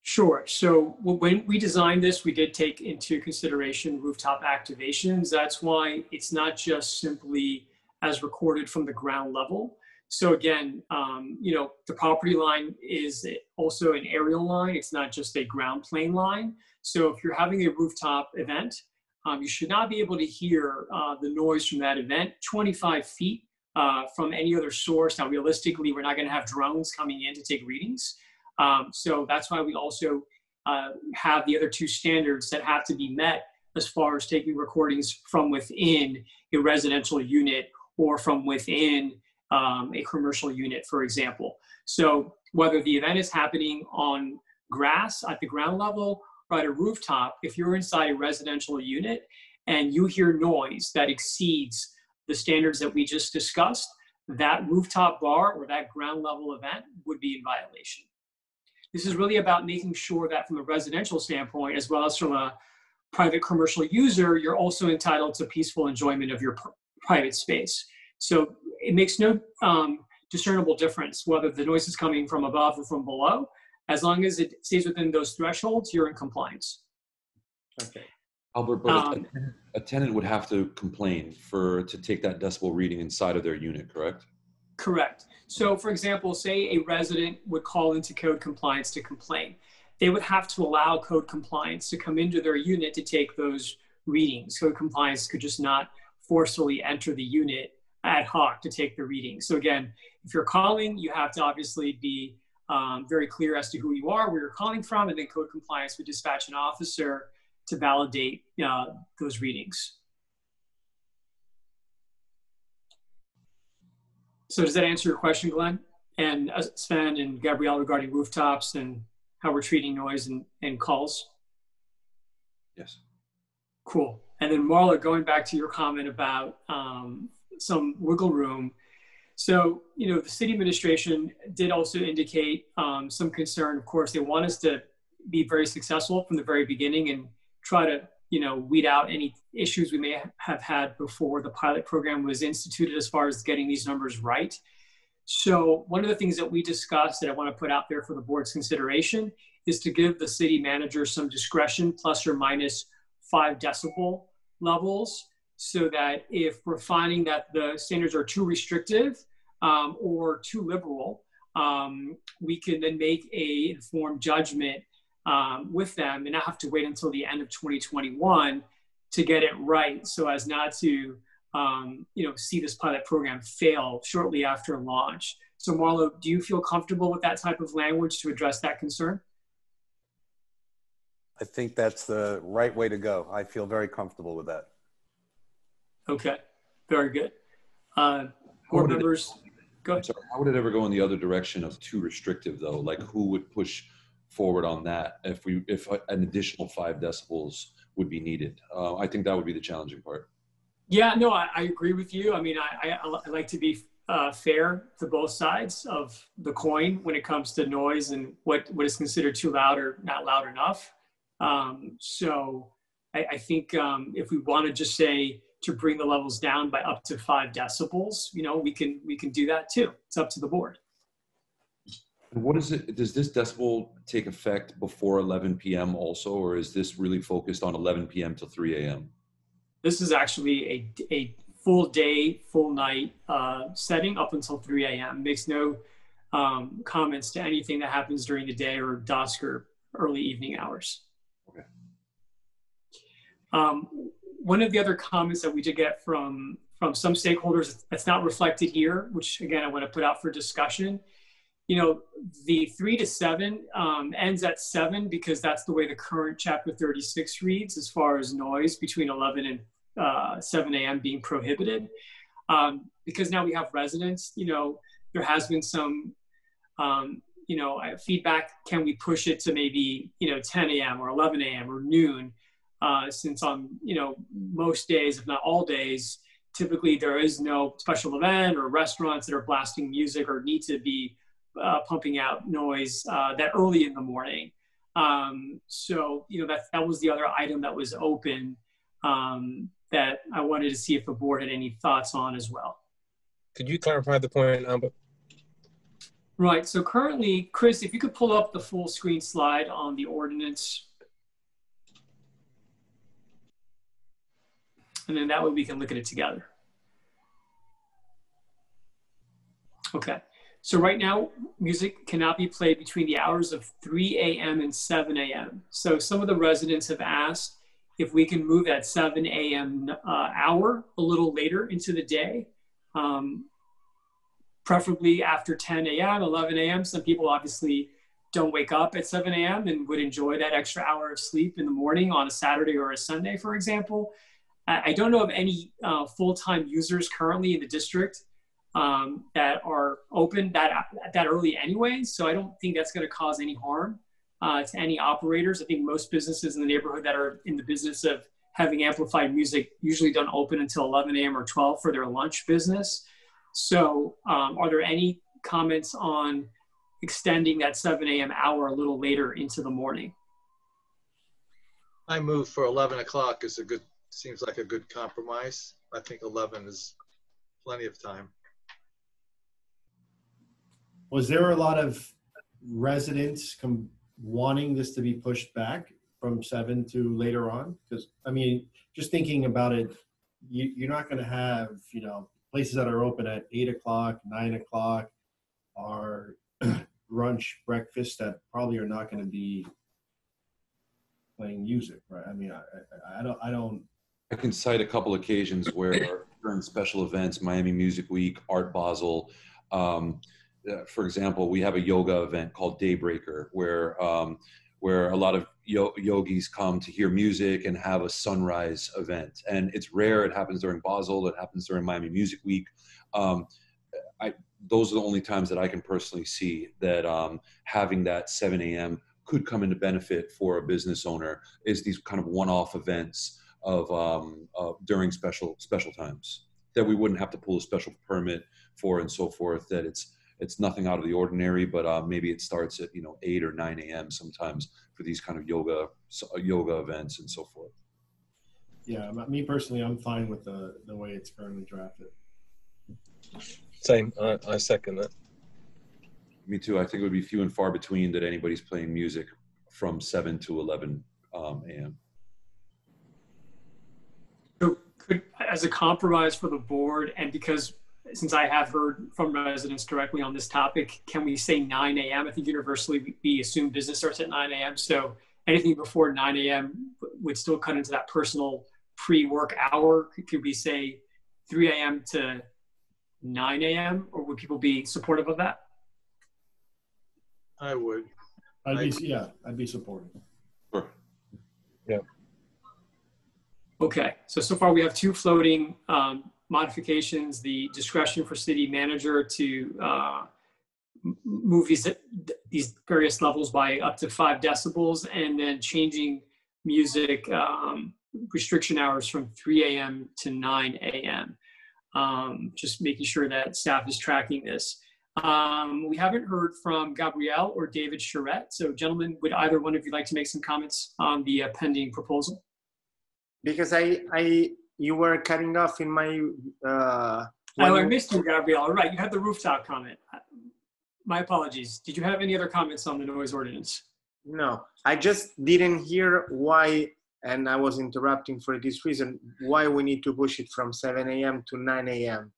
S1: Sure. So when we designed this, we did take into consideration rooftop activations. That's why it's not just simply as recorded from the ground level. So again, the property line is also an aerial line. It's not just a ground plane line. So if you're having a rooftop event, you should not be able to hear the noise from that event 25 feet from any other source. Now, realistically, we're not going to have drones coming in to take readings. So that's why we also have the other two standards that have to be met as far as taking recordings from within a residential unit or from within a commercial unit, for example. So whether the event is happening on grass at the ground level or at a rooftop, if you're inside a residential unit and you hear noise that exceeds the standards that we just discussed, that rooftop bar or that ground level event would be in violation. This is really about making sure that from a residential standpoint, as well as from a private commercial user, you're also entitled to peaceful enjoyment of your private space. So it makes no discernible difference whether the noise is coming from above or from below. As long as it stays within those thresholds, you're in compliance.
S15: Okay.
S11: Albert, but a tenant would have to complain to take that decibel reading inside of their unit, correct?
S1: Correct. So for example, say a resident would call into code compliance to complain. They would have to allow code compliance to come into their unit to take those readings. Code compliance could just not forcefully enter the unit ad hoc to take the readings. So again, if you're calling, you have to obviously be very clear as to who you are, where you're calling from, and then code compliance would dispatch an officer to validate those readings. So does that answer your question, Glenn? and Sven and Gabrielle regarding rooftops and how we're treating noise and calls?
S11: Yes.
S1: Cool. And then Marla, going back to your comment about some wiggle room. So, the city administration did also indicate some concern. Of course, they want us to be very successful from the very beginning and try to, weed out any issues we may have had before the pilot program was instituted as far as getting these numbers right. So one of the things that we discussed that I want to put out there for the board's consideration is to give the city manager some discretion, plus or minus 5 decibel levels, so that if we're finding that the standards are too restrictive or too liberal, we can then make an informed judgment with them and not have to wait until the end of 2021 to get it right, so as not to see this pilot program fail shortly after launch. So Marlo, do you feel comfortable with that type of language to address that concern?
S4: I think that's the right way to go. I feel very comfortable with that.
S1: Okay, very good. Board members, go ahead.
S11: Sorry, how would it ever go in the other direction of too restrictive though? Like who would push forward on that if an additional 5 decibels would be needed? I think that would be the challenging part.
S1: Yeah, no, I agree with you. I mean, I like to be fair to both sides of the coin when it comes to noise and what is considered too loud or not loud enough. So I think if we want to just say to bring the levels down by up to 5 decibels, we can do that too. It's up to the board.
S11: And what is it? Does this decibel take effect before 11 p.m. also, or is this really focused on 11 p.m. till 3 a.m.?
S1: This is actually a full day, full night setting up until 3 a.m. Makes no comments to anything that happens during the day or dusk or early evening hours.
S11: Okay.
S1: One of the other comments that we did get from some stakeholders that's not reflected here, which again, I want to put out for discussion. The 3 to 7 ends at 7 because that's the way the current Chapter 36 reads as far as noise between 11 and 7 a.m. being prohibited. Because now we have residents, there has been some, feedback. Can we push it to maybe, 10 a.m. or 11 a.m. or noon? Since on, most days, if not all days, typically there is no special event or restaurants that are blasting music or need to be pumping out noise that early in the morning. So, that was the other item that was open that I wanted to see if the board had any thoughts on as well.
S10: Could you clarify the point, Amber?
S1: Right, so currently, Chris, if you could pull up the full screen slide on the ordinance. And then that way we can look at it together. Okay. So right now, music cannot be played between the hours of 3 a.m. and 7 a.m. So some of the residents have asked if we can move that 7 a.m. Hour a little later into the day, preferably after 10 a.m., 11 a.m. Some people obviously don't wake up at 7 a.m. and would enjoy that extra hour of sleep in the morning on a Saturday or a Sunday, for example. I don't know of any full-time users currently in the district that are open that early anyway. So I don't think that's going to cause any harm to any operators. I think most businesses in the neighborhood that are in the business of having amplified music usually don't open until 11 a.m. or 12 for their lunch business. So are there any comments on extending that 7 a.m. hour a little later into the morning?
S13: I move for 11 o'clock seems like a good compromise. I think 11 is plenty of time.
S14: Was there a lot of residents wanting this to be pushed back from 7 to later on? Because, I mean, just thinking about it, you're not going to have, places that are open at 8 o'clock, 9 o'clock, or brunch, breakfast that probably are not going to be playing music, right? I mean, I don't.
S11: I can cite a couple occasions where during special events, Miami Music Week, Art Basel, for example, we have a yoga event called Daybreaker where a lot of yogis come to hear music and have a sunrise event. And it's rare. It happens during Basel. It happens during Miami Music Week. those are the only times that I can personally see that having that 7 a.m. could come into benefit for a business owner, is these kind of one-off events of during special times that we wouldn't have to pull a special permit for and so forth. That it's nothing out of the ordinary, but maybe it starts at 8 or 9 a.m. sometimes for these kind of yoga events and so forth.
S14: Yeah, me personally, I'm fine with the way it's currently drafted.
S10: Same, I second that.
S11: Me too. I think it would be few and far between that anybody's playing music from 7 to 11 a.m.
S1: So could, as a compromise for the board, and because since I have heard from residents directly on this topic, can we say 9 a.m.? I think universally we assume business starts at 9 a.m. So anything before 9 a.m. would still cut into that personal pre-work hour. Could we say 3 a.m. to 9 a.m. or would people be supportive of that?
S13: I would.
S14: I'd be supportive.
S11: Sure.
S10: Yeah.
S1: Okay, so far we have two floating modifications: the discretion for city manager to move these various levels by up to 5 decibels, and then changing music restriction hours from 3 a.m. to 9 a.m. Just making sure that staff is tracking this. We haven't heard from Gabrielle or David Charette. So gentlemen, would either one of you like to make some comments on the pending proposal?
S15: Because you were cutting off in my.
S1: I missed you, Gabrielle. All right, you had the rooftop comment. My apologies. Did you have any other comments on the noise ordinance?
S15: No, I just didn't hear why, and I was interrupting for this reason, why we need to push it from 7 a.m. to 9 a.m.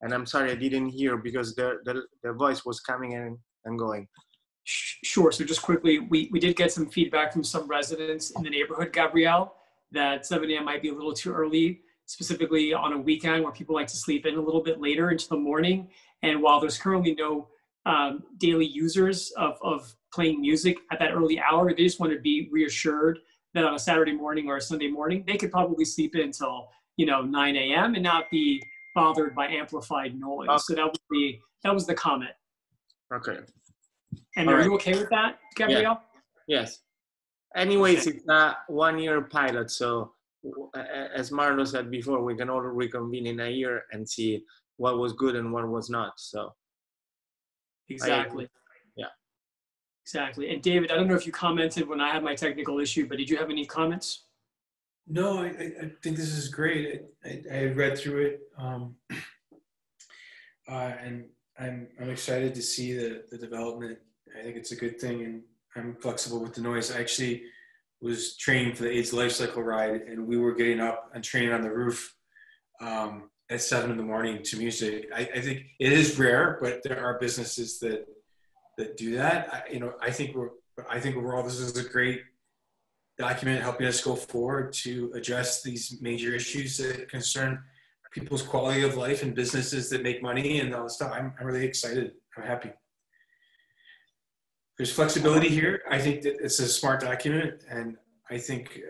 S15: And I'm sorry, I didn't hear because the voice was coming and going.
S1: Sure. So just quickly, we did get some feedback from some residents in the neighborhood, Gabrielle, that 7 a.m. might be a little too early, specifically on a weekend where people like to sleep in a little bit later into the morning. And while there's currently no daily users of playing music at that early hour, they just want to be reassured that on a Saturday morning or a Sunday morning, they could probably sleep in until 9 a.m. and not be bothered by amplified noise. Okay. So that was the comment.
S15: Okay.
S1: And are you okay with that, Gabrielle?
S15: Yeah. Yes. Anyways, okay. It's a 1-year pilot, so as Marlo said before, we can all reconvene in a year and see what was good and what was not. So.
S1: Exactly.
S15: Yeah.
S1: Exactly. And David, I don't know if you commented when I had my technical issue, but did you have any comments?
S16: No, I think this is great. I read through it, and I'm excited to see the development. I think it's a good thing, and I'm flexible with the noise. I actually was training for the AIDS Life Cycle ride, and we were getting up and training on the roof at 7 in the morning to music. I think it is rare, but there are businesses that do that. I think overall this is a great document helping us go forward to address these major issues that concern people's quality of life and businesses that make money and all this stuff. I'm really excited. I'm happy. There's flexibility here. I think that it's a smart document, and I think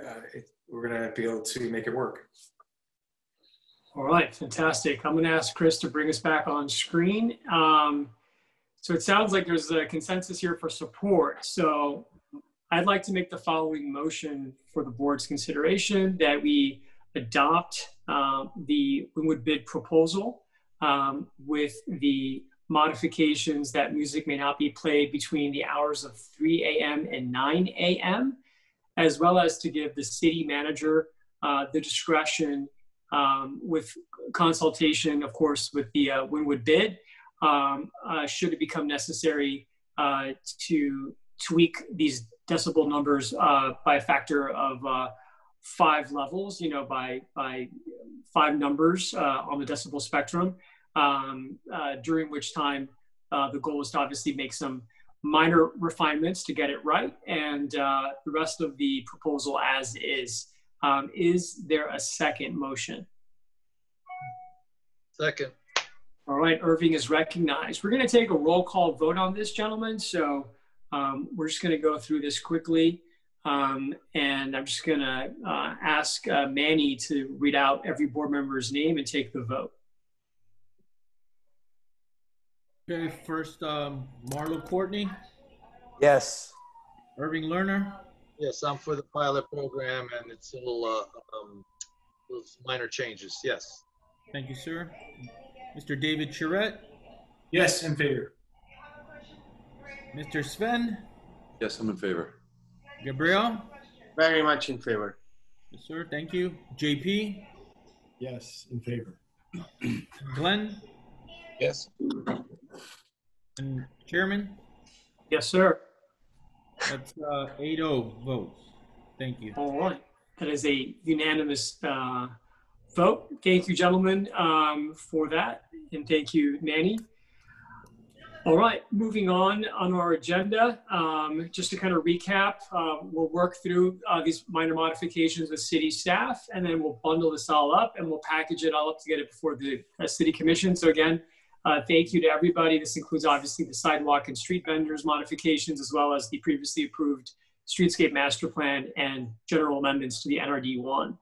S16: we're going to be able to make it work.
S1: All right, fantastic. I'm going to ask Chris to bring us back on screen. So it sounds like there's a consensus here for support. So I'd like to make the following motion for the board's consideration: that we adopt the Wynwood bid proposal with the modifications that music may not be played between the hours of 3 a.m. and 9 a.m., as well as to give the city manager the discretion with consultation, of course, with the Wynwood bid, should it become necessary to tweak these decibel numbers by a factor of 5 levels, by 5 numbers on the decibel spectrum, during which time the goal is to obviously make some minor refinements to get it right, and the rest of the proposal as is. Is there a second motion?
S13: Second.
S1: All right, Irving is recognized. We're going to take a roll call vote on this, gentlemen. So we're just going to go through this quickly. And I'm just going to ask Manny to read out every board member's name and take the vote.
S3: Okay, first, Marlo Courtney,
S4: Yes.
S3: Irving Lerner,
S13: Yes, I'm for the pilot program, and it's a little minor changes. Yes.
S3: thank you, sir. Mr. David Charette,
S16: Yes, in favor.
S3: Mr. Sven,
S11: Yes, I'm in favor.
S3: Gabriel,
S15: Very much in favor.
S3: yes, sir, thank you. JP,
S14: Yes, in favor.
S3: Glenn,
S10: Yes.
S3: and Chairman.
S1: Yes, sir.
S3: That's 8-0 votes. Thank you.
S1: All right. That is a unanimous vote. Thank you, gentlemen, for that. And thank you, Manny. All right, moving on our agenda, just to kind of recap, we'll work through these minor modifications with city staff, and then we'll bundle this all up and we'll package it all up to get it before the city commission. So again, thank you to everybody. This includes obviously the sidewalk and street vendors modifications, as well as the previously approved streetscape master plan and general amendments to the NRD 1.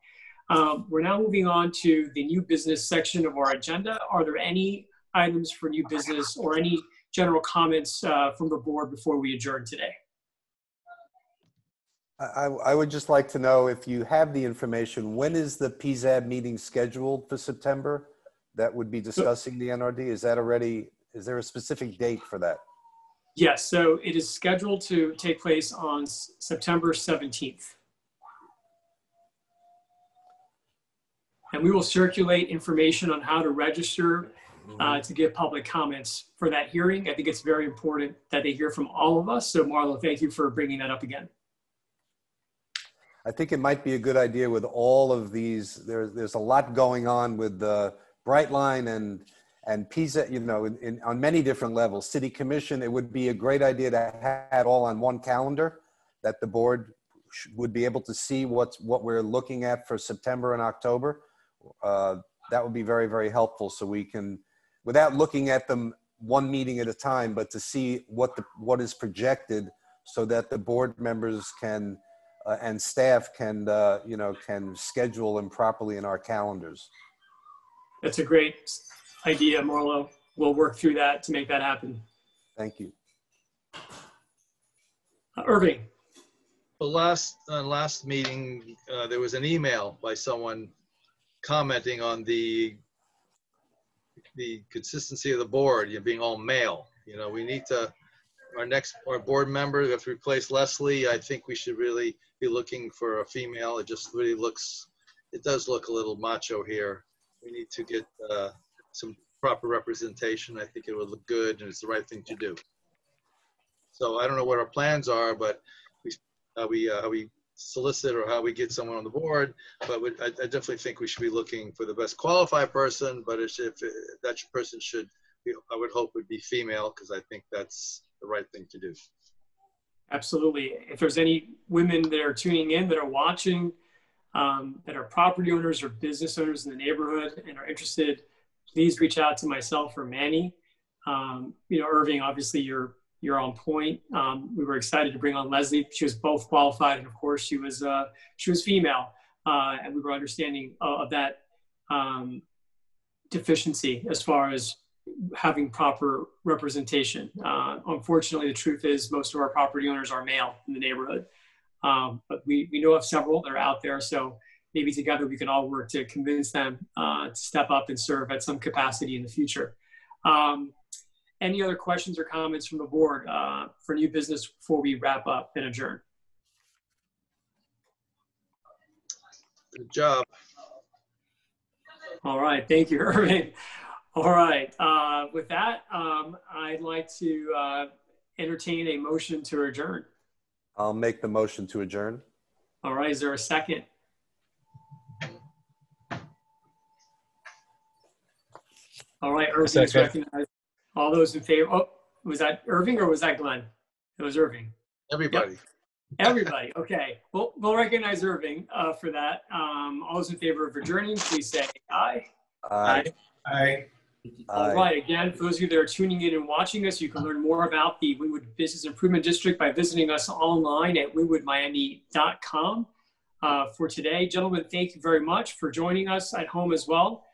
S1: We're now moving on to the new business section of our agenda. Are there any items for new business or any general comments from the board before we adjourn today?
S4: I would just like to know if you have the information, when is the PZAB meeting scheduled for September? That would be discussing the NRD. Is that already, is there a specific date for that?
S1: Yes, so it is scheduled to take place on September 17th. And we will circulate information on how to register to give public comments for that hearing. I think it's very important that they hear from all of us. So Marlo, thank you for bringing that up again.
S4: I think it might be a good idea with all of these. There's a lot going on with the Brightline and PZAB, you know, on many different levels. City Commission, it would be a great idea to have it all on one calendar, that the board would be able to see what we're looking at for September and October. That would be very, very helpful, so we can, without looking at them one meeting at a time, but to see what is projected, so that the board members can and staff can you know, can schedule them properly in our calendars.
S1: That's a great idea, Marlo. We'll work through that to make that happen.
S4: Thank you.
S1: Irving.
S13: The last meeting, there was an email by someone commenting on the consistency of the board, you know, being all male. You know, we need to, our board member, if we replace Leslie, I think we should really be looking for a female. It just really looks, it does look a little macho here. We need to get some proper representation. I think it would look good and it's the right thing to do. So I don't know what our plans are, but how we solicit or how we get someone on the board, but I definitely think we should be looking for the best qualified person, but if that person should be, I would hope would be female, because I think that's the right thing to do.
S1: Absolutely. If there's any women that are tuning in, that are watching, that are property owners or business owners in the neighborhood and are interested, please reach out to myself or Manny. You know, Irving, obviously you're on point. We were excited to bring on Leslie. She was both qualified, and of course she was female, and we were understanding of that deficiency as far as having proper representation. Unfortunately, the truth is most of our property owners are male in the neighborhood, but we know of several that are out there. So maybe together we can all work to convince them to step up and serve at some capacity in the future. Any other questions or comments from the board for new business before we wrap up and adjourn?
S13: Good job.
S1: All right, thank you, Irving. All right, with that, I'd like to entertain a motion to adjourn.
S4: I'll make the motion to adjourn.
S1: All right, is there a second? All right, Irving is recognized. All those in favor, oh, was that Irving or was that Glenn? It was Irving.
S13: Everybody.
S1: Yep. Everybody, okay. Well, we'll recognize Irving for that. All those in favor of adjourning, please say aye.
S4: Aye.
S16: Aye.
S1: All right, again, for those of you that are tuning in and watching us, you can learn more about the Wynwood Business Improvement District by visiting us online at wynwoodmiami.com. For today, gentlemen, thank you very much for joining us at home as well.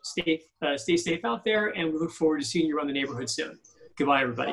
S1: Stay safe out there, and we look forward to seeing you around the neighborhood soon. Goodbye, everybody.